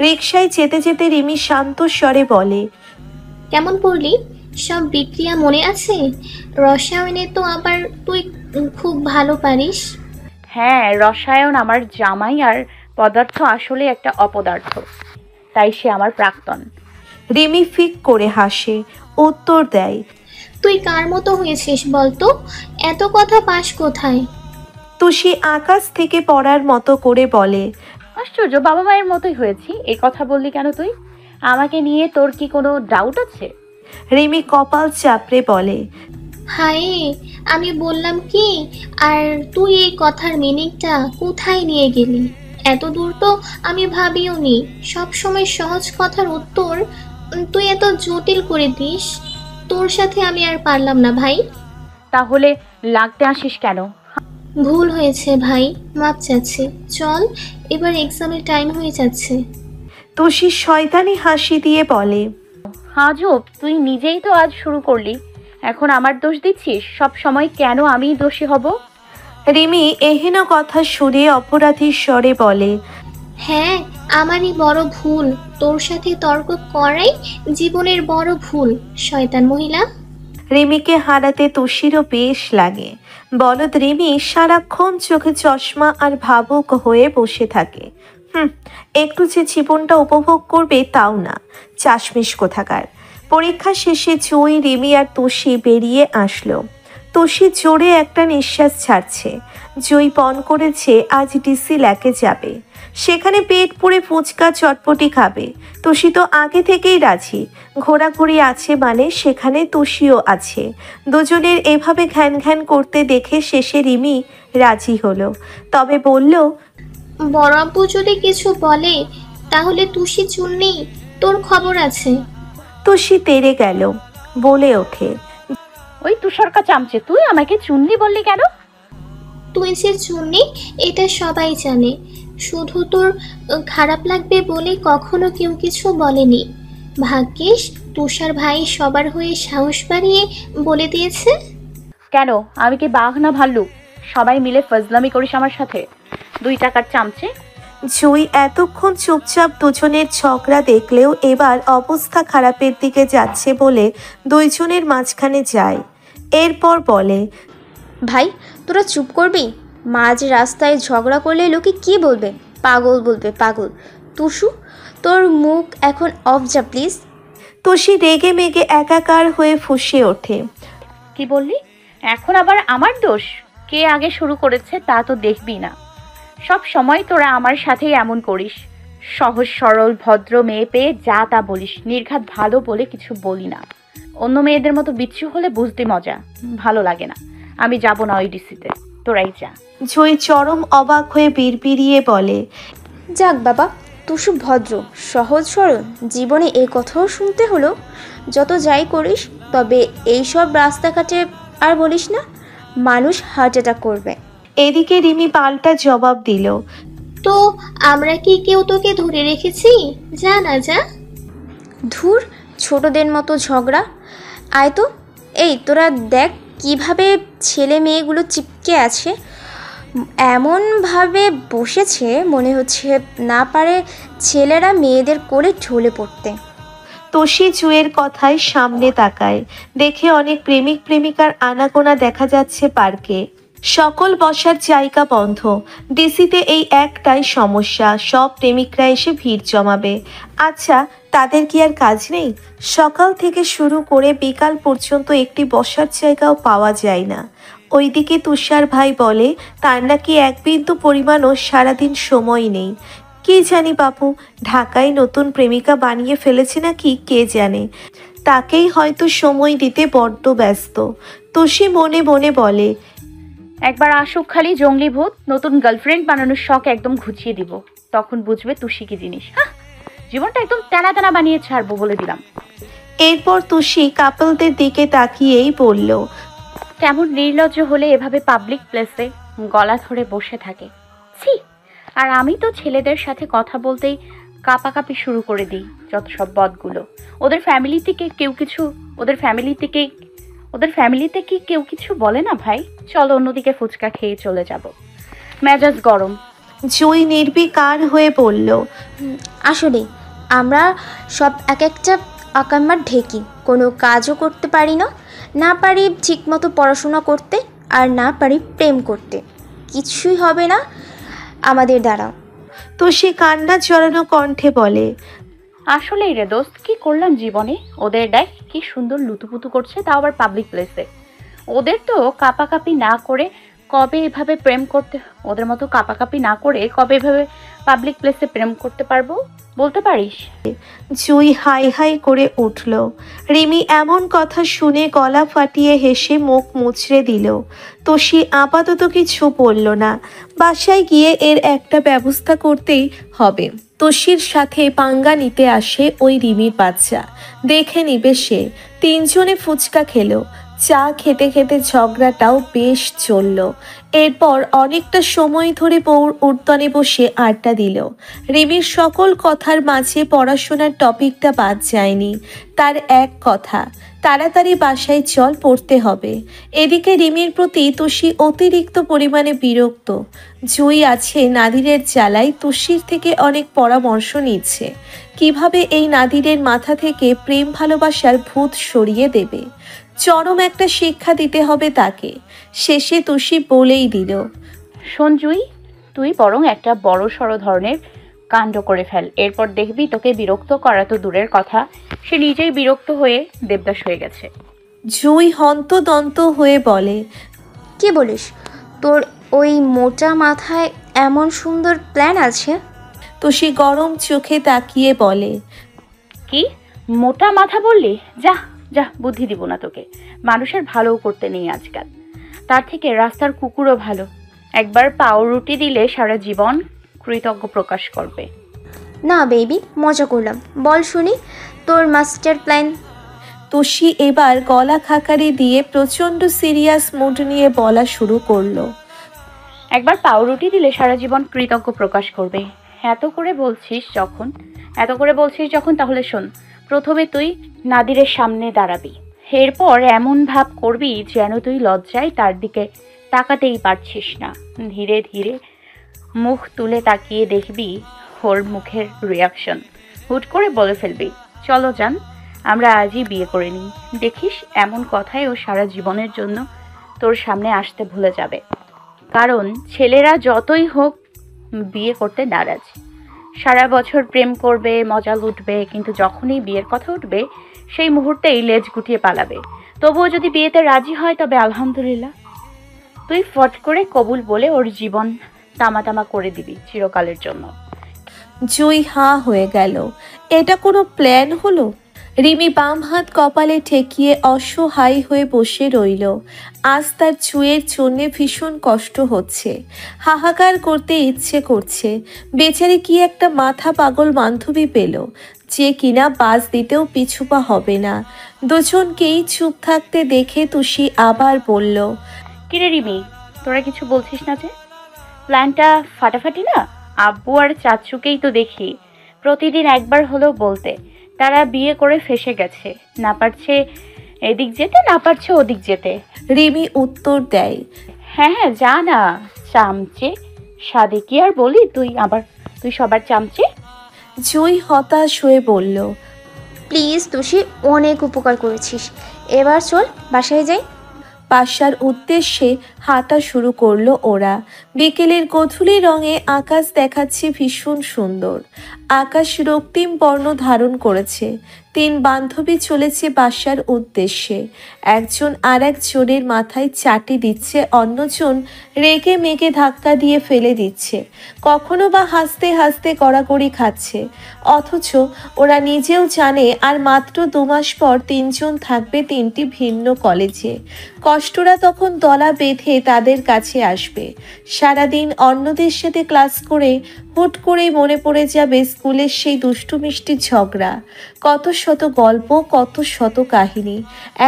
রিকশায় যেতে যেতে রিমি শান্ত স্বরে বলে, কেমন পড়লি? সব বিক্রিয়া মনে আছে? রসায়নে তো আবার তুই খুব ভালো পারিস। হ্যাঁ, রসায়ন আমার জামাই, আর পদার্থ আসলে একটা অপদার্থ, তাই সে আমার প্রাক্তন। রিমি ফিক করে হাসে, উত্তর দেয়, তুই কার মতো হয়েছিস বলতো? এত কথা পাস কোথায়? তুষি আকাশ থেকে পড়ার মতো করে বলে, আশ্চর্য, বাবা মায়ের মতোই হয়েছি। এই কথা বললি কেন তুই? আমাকে নিয়ে তোর কি কোনো ডাউট আছে? রিমি কপাল চাপড়ে বলে, হায়, আমি বললাম কি? আর তুই এই কথার মিনিংটা কোথায় নিয়ে গেলি? এত দূর তো আমি ভাবিও নি। সবসময় সহজ কথার উত্তর তুই এত জটিল করে দিস। তোর সাথে আমি আর পারলাম না ভাই। তাহলে লাগতে আসিস কেন? ভুল হয়েছে ভাই, মাপ চাচ্ছি। চল, এবার এক্সামের টাইম হয়ে যাচ্ছে। তুষি শয়তানি হাসি দিয়ে বলে, আজব, তুই নিজেই তো আজ শুরু করলি, এখন আমার দোষ দিচ্ছিস? সব সময় কেন আমি দোষী হব? রিমি এহেন কথা শুনে অপরাধীর স্বরে বলে, হ্যাঁ, আমারই বড় ভুল। তোর সাথে তর্ক করাই জীবনের বড় ভুল, শয়তান মহিলা। রিমিকে হারাতে তুষিরও বেশ লাগে। বলদ রিমি সারাক্ষণ চোখে চশমা আর ভাবুক হয়ে বসে থাকে। একটু যে জীবনটা উপভোগ করবে তাও না, চাশমিশ কোথাকার। পরীক্ষা শেষে জুঁই, রিমি আর তুষি বেরিয়ে আসলো। তোষি জোরে একটা নিঃশ্বাস ছাড়ছে। জয়ী পণ করেছে আজ ডিসি ল্যাকে যাবে, সেখানে পেট পুড়ে ফুচকা চটপটি খাবে। তোষি তো আগে থেকেই রাজি, ঘোরাঘুরি আছে মানে সেখানে তোষিও আছে। দুজনের এভাবে ঘ্যান ঘ্যান করতে দেখে শেষে রিমি রাজি হলো, তবে বলল, বড় আব্বু যদি কিছু বলে তাহলে তুষি চুন্নি তোর খবর আছে। তোষি তেড়ে গেল, বলে ওঠে, ওই তুষারকা চামচে, তুই আমাকে চুন্নি বললি কেন? তুই যে চুন্নি এটা সবাই জানে, শুধু তোর খারাপ লাগবে বলে কখনো কেউ কিছু বলেনি। ভাগ্যিস তুষার ভাই সবার হয়ে সাহস বাড়িয়ে বলে দিয়েছে। কেন, আমি কি বাঘ না ভাল্লুক? সবাই মিলে ফজলামি করিস আমার সাথে, 2 টাকার চামচে। জয়ী এতক্ষণ চুপচাপ দুজনের ঝগড়া দেখলেও এবার অবস্থা খারাপের দিকে যাচ্ছে বলে দুইজনের মাঝখানে যায়। এরপর বলে, ভাই তোরা চুপ করবি? মাঝ রাস্তায় ঝগড়া করলে লোকে কি বলবে? পাগল বলবে পাগল। তুষু তোর মুখ এখন অফ যা প্লিজ। তোষি রেগে মেগে একাকার হয়ে ফুঁসে ওঠে, কি বললি? এখন আবার আমার দোষ? কে আগে শুরু করেছে তা তো দেখবি না। সব সময় তোরা আমার সাথেই এমন করিস। সহজ সরল ভদ্র মেয়ে পেয়ে যা তা বলিস, নির্ঘাত ভালো বলে কিছু বলি না। অন্য মেয়েদের মতো বিচ্ছু হলে বুঝতে মজা, ভালো লাগে না। আমি যাব না ওই ডিসিতে, তোরাই যা। জয়ী চরম অবাক হয়ে বিড়বিড়িয়ে বলে, যাক বাবা, তুষু ভদ্র সহজ সরল, জীবনে এই কথাও শুনতে হলো। যত যাই করিস তবে এইসব রাস্তাঘাটে আর বলিস না, মানুষ হার্ট অ্যাটাক করবে। এদিকে রিমি পাল্টা জবাব দিল, তো আমরা কি কেউ তোকে ধরে রেখেছি? যা না যা। ধুর, ছোটদের মতো ঝগড়া। আয় তো। এই তোরা দেখ কিভাবে ছেলে মেয়েগুলো চিপকে আছে, এমনভাবে বসেছে মনে হচ্ছে না পারে ছেলেরা মেয়েদের কোলে ঢলে পড়তে। তোষি জুয়ের কথায় সামনে তাকায়, দেখে অনেক প্রেমিক প্রেমিকার আনাগোনা দেখা যাচ্ছে পার্কে। সকল বসার জায়গা বন্ধ। ডিসিতে এই একটাই সমস্যা, সব প্রেমিকরা এসে ভিড় জমাবে। আচ্ছা, তাদের কি আর কাজ নেই? সকাল থেকে শুরু করে বিকাল পর্যন্ত একটি বসার জায়গাও পাওয়া যায় না। ওইদিকে তুষার ভাই বলে তার নাকি এক বিন্দু পরিমাণও সারাদিন সময় নেই। কি জানি বাপু, ঢাকায় নতুন প্রেমিকা বানিয়ে ফেলেছে নাকি কে জানে, তাকেই হয়তো সময় দিতে বড্ড ব্যস্ত। তোষি মনে মনে বলে, একবার আসুক খালি জঙ্গলি ভূত, নতুন গার্লফ্রেন্ড বানানোর শখ একদম ঘুচিয়ে দিব, তখন বুঝবে তুষি কি জিনিস। জীবনটা একদম টানা টানা বানিয়ে ছাড়বো বলে দিলাম। এরপর তুষি কাপলদের দিকে তাকিয়েই বলল, কেমন নির্লজ্জ হলে এভাবে পাবলিক প্লেসে গলা ধরে বসে থাকে, ছি। আর আমি তো ছেলেদের সাথে কথা বলতেই কাঁপাকাঁপি শুরু করে দিই। যত সব বদগুলো, ওদের ফ্যামিলিতে কি কেউ কিছু বলে না? ভাই চলো অন্যদিকে ফুচকা খেয়ে চলে যাব, মেজাজ গরম। জয়ী নির্বিকার হয়ে বলল, আসলে আমরা সব এক একটা আকাম্মার ঢেকি, কোনো কাজও করতে পারি না, না পারি ঠিকমতো পড়াশোনা করতে, আর না পারি প্রেম করতে। কিছুই হবে না আমাদের দ্বারা। তো সে কান্না জড়ানো কণ্ঠে বলে, আসলেই রে দোস্ত, কি করলাম জীবনে? ওদের দেখ কি সুন্দর লুতুপুতু করছে, তাও আবার পাবলিক প্লেসে। ওদের তো কাপাকাপি না করে কবে এভাবে প্রেম করতে, ওদের মতো কাপাকাপি না করে কবে এভাবে পাবলিক প্লেসে প্রেম করতে পারবো বলতে পারিস? জুই হাই হাই করে উঠল। রিমি এমন কথা শুনে গলা ফাটিয়ে হেসে মুখ মুচড়ে দিল। তোষি আপাতত কিছু বলল না। বাসায় গিয়ে এর একটা ব্যবস্থা করতেই হবে। তোষির সাথে পাঙ্গা নিতে আসে ওই রিমির বাচ্চা। দেখে নিবে সে। তিনজনে ফুচকা খেলো। চা খেতে খেতে ঝগড়াটাও বেশ চলল। এরপর অনেকটা সময় ধরে বউর উঠোনে বসে আড্ডা দিল। রিমির সকল কথার মাঝে পড়াশোনার টপিকটা বাদ যায়নি। তার এক কথা, তাড়াতাড়ি বাসায় চল, পড়তে হবে। এদিকে রিমির প্রতি তুষি অতিরিক্ত পরিমাণে বিরক্ত। জুই আছে নাদিরের জ্বালায় তুষির থেকে অনেক পরামর্শ নিচ্ছে কিভাবে এই নাদিরের মাথা থেকে প্রেম ভালোবাসার ভূত সরিয়ে দেবে। চরম একটা শিক্ষা দিতে হবে তাকে। শেষে তুষি বলেই দিল, শোন জুই, তুই বরং একটা বড় সড়ো ধরনের কাণ্ড করে ফেল, এরপর দেখবি তোকে বিরক্ত করা তো দূরের কথা, সে নিজেই বিরক্ত হয়ে দেবদাস হয়ে গেছে। জুই হন্তদন্ত হয়ে বলে, কি বলিস? তোর ওই মোটা মাথায় এমন সুন্দর প্ল্যান আছে? তুষি গরম চোখে তাকিয়ে বলে, কি মোটা মাথা বললি? যা যা, বুদ্ধি দিব না তোকে। মানুষের ভালো করতে নেই আজকাল, তার থেকে রাস্তার কুকুরও ভালো। একবার পাউরুটি দিলে সারা জীবন কৃতজ্ঞ প্রকাশ করবে। না বেবি, মজা করলাম। বল শুনি তোর মাস্টার প্ল্যান। তুষি এবার গলা খাকারি দিয়ে প্রচন্ড সিরিয়াস মুড নিয়ে বলা শুরু করলো, একবার পাউরুটি দিলে সারা জীবন কৃতজ্ঞ প্রকাশ করবে। এত করে বলছিস যখন তাহলে শোন। প্রথমে তুই নাদিরের সামনে দাঁড়াবি, এরপর এমন ভাব করবি যেন তুই লজ্জায় তার দিকে তাকাতেই পারছিস না। ধীরে ধীরে মুখ তুলে তাকিয়ে দেখবি ওর মুখের রিয়াকশন। হুট করে বলে ফেলবি, চলো যান, আমরা আজই বিয়ে করে নিই। দেখিস এমন কথায় ও সারা জীবনের জন্য তোর সামনে আসতে ভুলে যাবে। কারণ ছেলেরা যতই হোক বিয়ে করতে নারাজ। সারা বছর প্রেম করবে, মজা লুটবে, কিন্তু যখনই বিয়ের কথা উঠবে সেই মুহূর্তেই লেজ গুটিয়ে পালাবে। তবুও যদি বিয়েতে রাজি হয় তবে আলহামদুলিল্লাহ, তুই ফট করে কবুল বলে ওর জীবন তামা করে দিবি চিরকালের জন্য। জুই হাঁ হয়ে গেল। এটা কোনো প্ল্যান হলো? রিমি বাম হাত কপালে ঠেকিয়ে অসহায় হয়ে বসে রইল। আজ তার চুয়ের জন্যে ভীষণ কষ্ট হচ্ছে, হাহাকার করতে ইচ্ছে করছে। বেচারি কি একটা মাথা পাগল বান্ধবী পেল, যে কিনা বাস দিতেও পিছুপা হবে না। দুজনকেই চুপ থাকতে দেখে তুষি আবার বলল, কিরে রিমি, তোরা কিছু বলছিস না যে? প্ল্যানটা ফাটাফাটি না? আব্বু আর চাচুকেই তো দেখি প্রতিদিন একবার হলেও বলতে তারা বিয়ে করে ফেসে গেছে, না পারছে এদিক যেতে, না পারছে ওদিক যেতে। রিমি উত্তর দেয়, হ্যাঁ হ্যাঁ যা না, চামচে সাদে কি আর বলি, তুই সবার চামচে। জুই হতাশ হয়ে বলল, প্লিজ তুষি, অনেক উপকার করেছিস, এবার চল বাসায় যাই। বাসার উদ্দেশ্যে হাঁটা শুরু করলো ওরা। বিকেলের গধূলি রঙে আকাশ দেখাচ্ছে ভীষণ সুন্দর। আকাশ রক্তিম বর্ণ ধারণ করেছে। তিন বান্ধবী চলেছে বাসার উদ্দেশ্যে। একজন আর একজনের মাথায় চাটি দিচ্ছে, অন্যজন রেগে মেগে ধাক্কা দিয়ে ফেলে দিচ্ছে, কখনো বা হাসতে হাসতে গড়াগড়ি খাচ্ছে। অথচ ওরা নিজেও জানে আর মাত্র 2 মাস পর তিনজন থাকবে তিনটি ভিন্ন কলেজে। কষ্টরা তখন দলা বেঁধে তাদের কাছে আসবে। সারাদিন অন্যদের সাথে ক্লাস করে হুট করেই মনে পড়ে যাবে স্কুলের সেই দুষ্টু মিষ্টি ঝগড়া, কত শত গল্প, কত শত কাহিনী।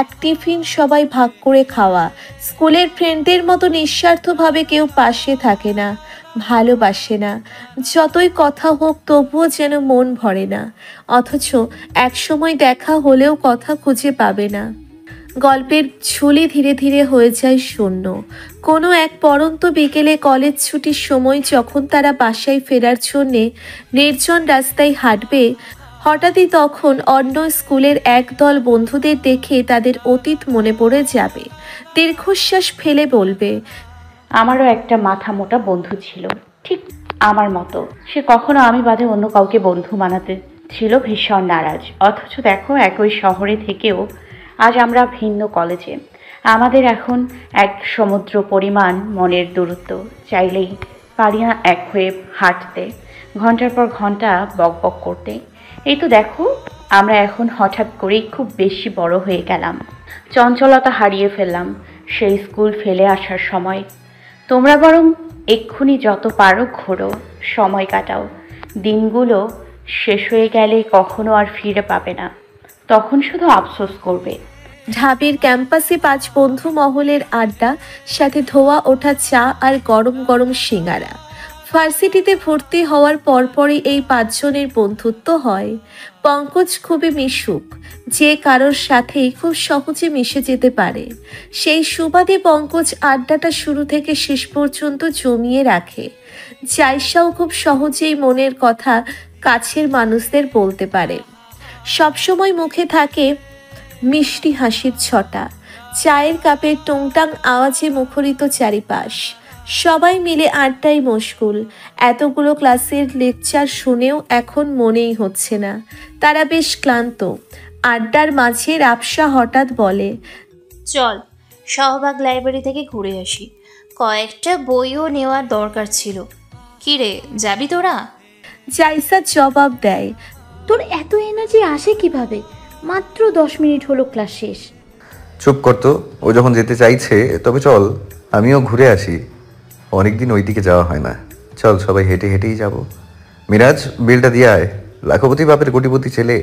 এক টিফিন সবাই ভাগ করে খাওয়া। স্কুলের ফ্রেন্ডদের মতো নিঃস্বার্থভাবে কেউ পাশে থাকে না, ভালোবাসে না। যতই কথা হোক তবুও যেন মন ভরে না। অথচ একসময় দেখা হলেও কথা খুঁজে পাবে না। গল্পের ঝুলি ধীরে ধীরে হয়ে যায় শূন্য। কোনো এক পড়ন্ত বিকেলে কলেজ ছুটির সময় যখন তারা বাসায় ফেরার জন্যে নির্জন রাস্তায় হাঁটবে, হঠাৎই তখন অন্য স্কুলের একদল বন্ধুদের দেখে তাদের অতীত মনে পড়ে যাবে। দীর্ঘশ্বাস ফেলে বলবে, আমারও একটা মাথা মোটা বন্ধু ছিল, ঠিক আমার মতো। সে কখনো আমি বাদে অন্য কাউকে বন্ধু মানাতে ছিল ভীষণ নারাজ। অথচ দেখো, একই শহরে থেকেও আজ আমরা ভিন্ন কলেজে। আমাদের এখন এক সমুদ্র পরিমাণ মনের দূরত্ব। চাইলেই পারি না এক হয়ে হাঁটতে, ঘন্টার পর ঘন্টা বক বক করতে। এই তো দেখো, আমরা এখন হঠাৎ করেই খুব বেশি বড় হয়ে গেলাম, চঞ্চলতা হারিয়ে ফেললাম সেই স্কুল ফেলে আসার সময়। তোমরা বরং এক্ষুনি যত পারো ঘোরো, সময় কাটাও। দিনগুলো শেষ হয়ে গেলে কখনো আর ফিরে পাবে না, তখন শুধু আফসোস করবে। ঢাবির ক্যাম্পাসে 5 বন্ধু মহলের আড্ডা, সাথে ধোয়া ওঠা চা আর গরম গরম সিঙ্গারা। ভার্সিটিতে ভর্তি হওয়ার পরপরই এই 5 জনের বন্ধুত্ব হয়। পঙ্কজ খুবই মিশুক, যে কারোর সাথেই খুব সহজে মিশে যেতে পারে। সেই সুবাদে পঙ্কজ আড্ডাটা শুরু থেকে শেষ পর্যন্ত জমিয়ে রাখে। জায়সাও খুব সহজেই মনের কথা কাছের মানুষদের বলতে পারে। সবসময় মুখে থাকে মিষ্টি হাসির ছটা। চায়ের কাপের টুংটাং আওয়াজে মুখরিত চারিপাশ। সবাই মিলে আড্ডায় মশগুল। এতগুলো ক্লাসের লেকচার শুনেও এখন মনেই হচ্ছে না। তারা বেশ ক্লান্ত। আড্ডার মাঝে রাপসা হঠাৎ বলে, চল শাহবাগ লাইব্রেরি থেকে ঘুরে আসি, কয়েকটা বইও নেওয়ার দরকার ছিল। কি রে, যাবি তোরা? জাইসা জবাব দেয়, তোর এত এনার্জি আসে কিভাবে? মাত্র 10 মিনিট হলো ক্লাস শেষ। চুপ করতো, ও যখন যেতে চাইছে তবে চল আমিও ঘুরে আসি, অনেকদিন ওই দিকে যাওয়া হয় না। চল সবাই হেঁটে হেঁটেই যাব। মিরাজ, বিলটা দিয়ে আয়, লাখপতি বাপের কোটিপতি ছেলে।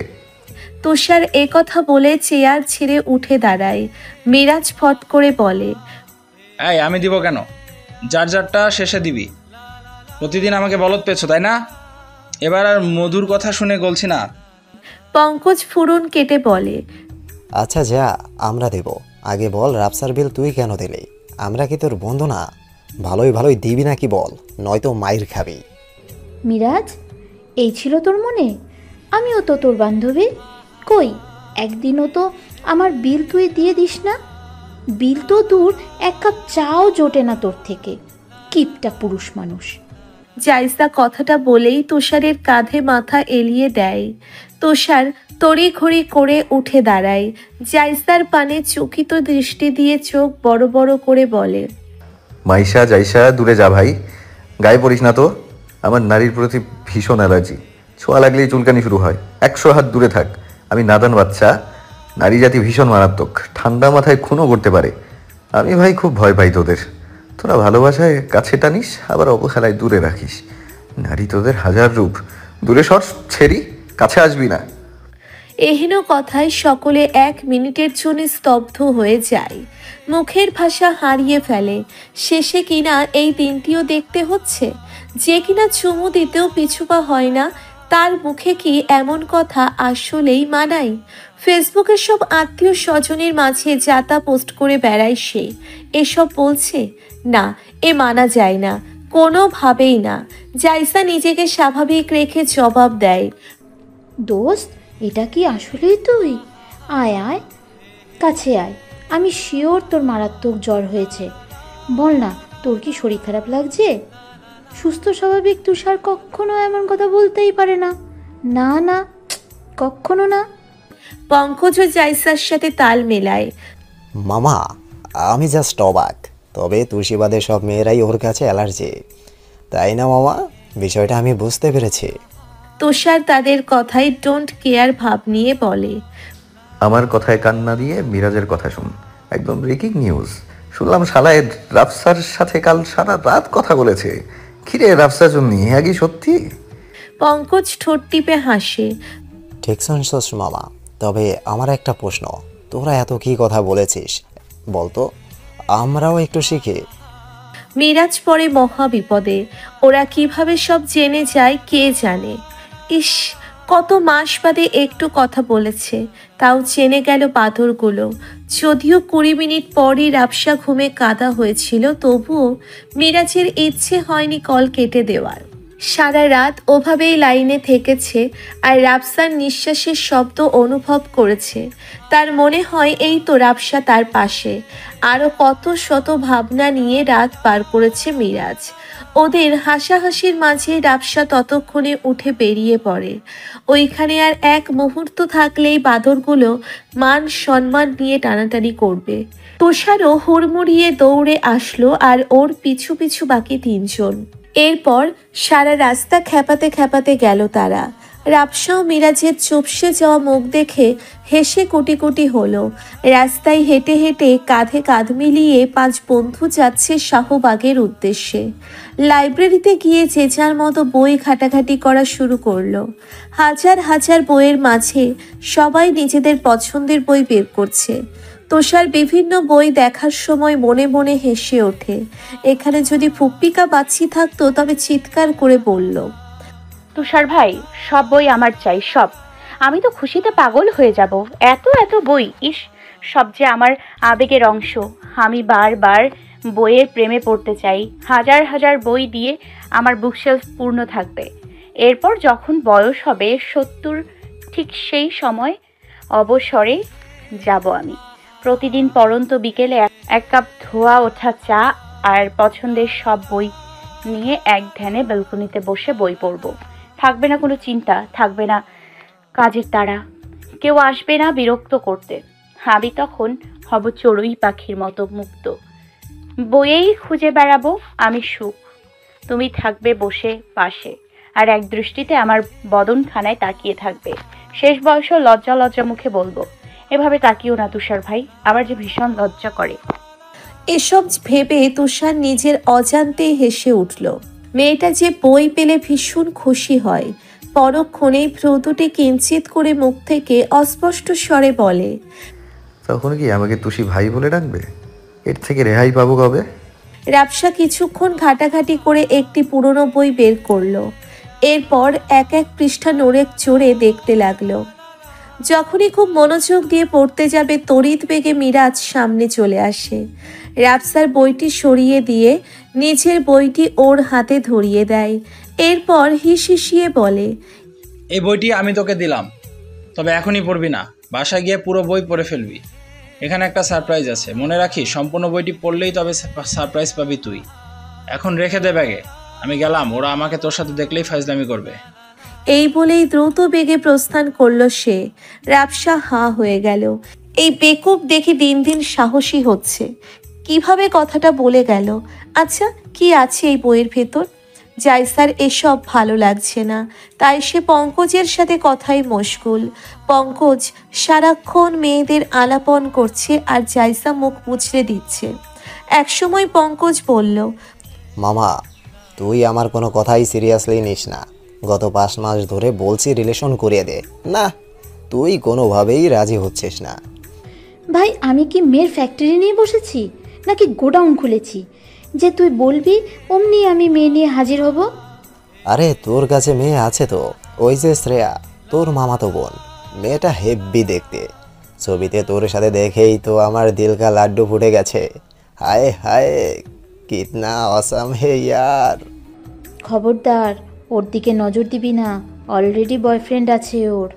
তুষার কথা বলে চেয়ার ছেড়ে উঠে দাঁড়ায়। মিরাজ ফট করে বলে, এই আমি দিব কেন? যার যারটা শেষে দিবি। প্রতিদিন আমাকে বলদ পেয়েছো তাই না? এবার আর মধুর কথা শুনে গলছি না। পঙ্কজ ফুরন কেটে বলে, আচ্ছা যা, আমরা দেব। আগে বল, রাফসার বিল তুই কেন দিলি? আমরা কি তোর বন্ধু না? ভালোই ভালোই দিবি নাকি বল, নয়তো মাইর খাবি। মিরাজ, এই ছিল তোর মনে? আমিও তো তোর বান্ধবী। কই একদিনও তো আমার বিল তুই দিয়ে দিস না। বিল তো দূর, 1 কাপ চাও জোটে না তোর থেকে। কিপটা পুরুষ মানুষ। জাইসা কথাটা বলেই তুষারের কাঁধে মাথা এলিয়ে দেয়। তুষার তড়িঘড়ি করে উঠে দাঁড়ায়। জাইসার পানে চকিত দৃষ্টি দিয়ে চোখ বড় বড় করে বলে, মাইশা জাইসা দূরে যা ভাই, গায়ে পড়িস না তো। আমার নারীর প্রতি ভীষণ অ্যালার্জি, ছোঁয়া লাগলেই চুলকানি শুরু হয়। 100 হাত দূরে থাক। আমি নাদান বাচ্চা, নারী জাতি ভীষণ মারাত্মক, ঠান্ডা মাথায় খুনও করতে পারে। আমি ভাই খুব ভয় পাই তোদের। তোরা ভালোবাসায় কাছে টানিস, আবার অবহেলায় দূরে রাখিস। নারী তোদের হাজার রূপ, দূরে সর ছেড়ি, কাছে আসবি না। এহেন কথায় সকলে 1 মিনিটের জন্য স্তব্ধ হয়ে যায়, মুখের ভাষা হারিয়ে ফেলে। শেষে কিনা এই দিনটিও দেখতে হচ্ছে। যে কিনা চুমু দিতেও পিছুপা হয় না, তার মুখে কি এমন কথা আসলেই মানায়? ফেসবুকে সব আত্মীয় স্বজনের মাঝে যাতা পোস্ট করে বেড়ায় সে। এসব বলছে না, এ মানা যায় না, কোনোভাবেই না। জাইসা নিজেকে স্বাভাবিক রেখে জবাব দেয়, দোস্ত, এটা কি আসলেই তুই? আয় আয়, কাছে আয়। আমি শিওর তোর মারাত্মক জ্বর হয়েছে। বল না, তোর কি শরীর খারাপ লাগছে? সুস্থ স্বাভাবিক তুষার কখনো এমন কথা বলতেই পারে না। না না, কখনো না। পঙ্কজ ও জাইসার সাথে তাল মেলায়। মামা, আমি জাস্ট অবাক। তবে তুষিবাদে সব মেয়েরাই ওর কাছে অ্যালার্জি, তাই না মামা? বিষয়টা আমি বুঝতে পেরেছি। তুষার তাদের কথায় ডোন্ট কেয়ার ভাব নিয়ে বলে, আমার কথায় কান না দিয়ে মিরাজের কথা শুন। একদম ব্রেকিং নিউজ শুনলাম, শালায় রাফসার সাথে কাল সারা রাত কথা বলেছে। কিরে রাফসা জন্যি, হ্যাঁ কি সত্যি? পঙ্কজ ঠোঁট টিপে হাসে। ঠিক শুনছস মামা, তবে আমার একটা প্রশ্ন, তোরা এত কি কথা বলেছিস বলতো, আমরাও একটু শিখি। মিরাজ পড়ে মহা বিপদে। ওরা কিভাবে সব জেনে যায় কে জানে। ইস, কত মাস বাদে একটু কথা বলেছে, তাও চেনে গেল বাদরগুলো। যদিও 20 মিনিট পরই রাপসা ঘুমে কাদা হয়েছিল, তবুও মিরাজের ইচ্ছে হয়নি কল কেটে দেওয়ার। সারা রাত ওভাবেই লাইনে থেকেছে আর রাপসার নিঃশ্বাসের শব্দ অনুভব করেছে। তার মনে হয় এই তো রাপসা তার পাশে। আরও কত শত ভাবনা নিয়ে রাত পার করেছে মিরাজ। ওদের হাসাহাসির মাঝে রাপসা ততক্ষণে উঠে বেরিয়ে পড়ে। ওইখানে আর 1 মুহূর্ত থাকলেই বাদরগুলো মান সম্মান নিয়ে টানাটানি করবে। তুষারও হুড়মুড়িয়ে দৌড়ে আসলো আর ওর পিছু পিছু বাকি 3 জন। এরপর সারা রাস্তা খেপাতে খেপাতে গেল তারা। রাপসা ও মিরাজের চুপসে যাওয়া মুখ দেখে হেসে কোটি কোটি হলো। রাস্তায় হেঁটে হেঁটে কাঁধে কাঁধ মিলিয়ে 5 বন্ধু যাচ্ছে শাহবাগের উদ্দেশ্যে। লাইব্রেরিতে গিয়ে যে যার মতো বই ঘাটাঘাটি করা শুরু করলো। হাজার হাজার বইয়ের মাঝে সবাই নিজেদের পছন্দের বই বের করছে। তুষার বিভিন্ন বই দেখার সময় মনে মনে হেসে ওঠে। এখানে যদি ফুপ্পিকা বাচ্চি থাকতো তবে চিৎকার করে বলল, তুষার ভাই, সব বই আমার চাই, সব। আমি তো খুশিতে পাগল হয়ে যাব। এত এত বই, ইস, সব যে আমার আবেগের অংশ। আমি বারবার বইয়ের প্রেমে পড়তে চাই। হাজার হাজার বই দিয়ে আমার বুকশেলফ পূর্ণ থাকবে। এরপর যখন বয়স হবে 70, ঠিক সেই সময় অবসরে যাব আমি। প্রতিদিন পড়ন্ত বিকেলে 1 কাপ ধোয়া ওঠা চা আর পছন্দের সব বই নিয়ে এক ধ্যানে ব্যালকনিতে বসে বই পড়ব। থাকবে না কোনো চিন্তা, থাকবে না কাজের তাড়া। কেউ আসবে না বিরক্ত করতে। আমি তখন হব চড়ুই পাখির মতো মুক্ত, বইয়েই খুঁজে বেড়াবো আমি সুখ। তুমি থাকবে বসে পাশে, আর এক দৃষ্টিতে আমার বদনখানায় তাকিয়ে থাকবে। শেষ বয়সও লজ্জা লজ্জা মুখে বলবো, এভাবে তাকিও না তুষার ভাই, আমার যে ভীষণ লজ্জা করে। এসব ভেবে তুষার নিজের অজান্তেই হেসে উঠল। মেয়েটা যে বই পেলে ভীষণ খুশি হয়। পরক্ষণেই ভ্রু দুটি কিঞ্চিত করে মুখ থেকে অস্পষ্ট স্বরে বলে, তখন কি আমাকে তুষি ভাই বলে ডাকবে? এর থেকে রেহাই পাবো কবে? রাবসা কিছুক্ষণ ঘাটাঘাটি করে একটি পুরনো বই বের করলো। এরপর এক এক পৃষ্ঠা নড়ে চড়ে দেখতে লাগলো। যখনই খুব মনোযোগ দিয়ে পড়তে যাবে তড়িৎ বেগে মিরাজ সামনে চলে আসে। রাবসার বইটি সরিয়ে দিয়ে নিজের বইটি ওর হাতে ধরিয়ে দেয়। এরপর হিসিয়ে বলে, এই বইটি আমি তোকে দিলাম, তবে এখনই পড়বি না, বাসায় গিয়ে পুরো বই পড়ে ফেলবি। এখানে একটা সারপ্রাইজ আছে, মনে রাখিস সম্পূর্ণ বইটি পড়লেই তবে সারপ্রাইজ পাবি তুই। এখন রেখে দে ব্যাগে, আমি গেলাম, ওরা আমাকে তোর সাথে দেখলেই ফাজলামি করবে। এই বলেই দ্রুত বেগে প্রস্থান করলো সে। রাবসা হাঁ হয়ে গেল। এই বেকুব দেখে দিন দিন সাহসী হচ্ছে। কিভাবে কথাটা বলে গেল? আচ্ছা, কি আছে এই বইয়ের ভেতর? জায়সার এসব ভালো লাগছে না, তাই সে পঙ্কজের সাথে কথাই মশগুল। পঙ্কজ সারাক্ষণ মেয়েদের আলাপন করছে আর জায়সা মুখ মুচড়ে দিচ্ছে। একসময় পঙ্কজ বলল, মামা তুই আমার কোনো কথাই সিরিয়াসলি নিস না। গত 5 মাস ধরে বলছি রিলেশন করিয়ে দে, না তুই কোনোভাবেই রাজি হচ্ছিস না। ভাই আমি কি মেয়ের ফ্যাক্টরি নিয়ে বসেছি নাকি গোডাউন খুলেছি যে তুই বলবি অমনি আমি মেয়ে নিয়ে হাজির হব? আরে তোর কাছে মেয়ে আছে তো, ওই যে শ্রেয়া, তোর মামাতো বোন। মেয়েটা হেব্বি দেখতে, ছবিতে তোর সাথে দেখেই তো আমার দিল কা লাড্ডু ফুটে গেছে। হায় হায় কিতনা অসাম হে ইয়ার। খবরদার ওর দিকে নজর দিবি না, অলরেডি বয়ফ্রেন্ড আছে ওর।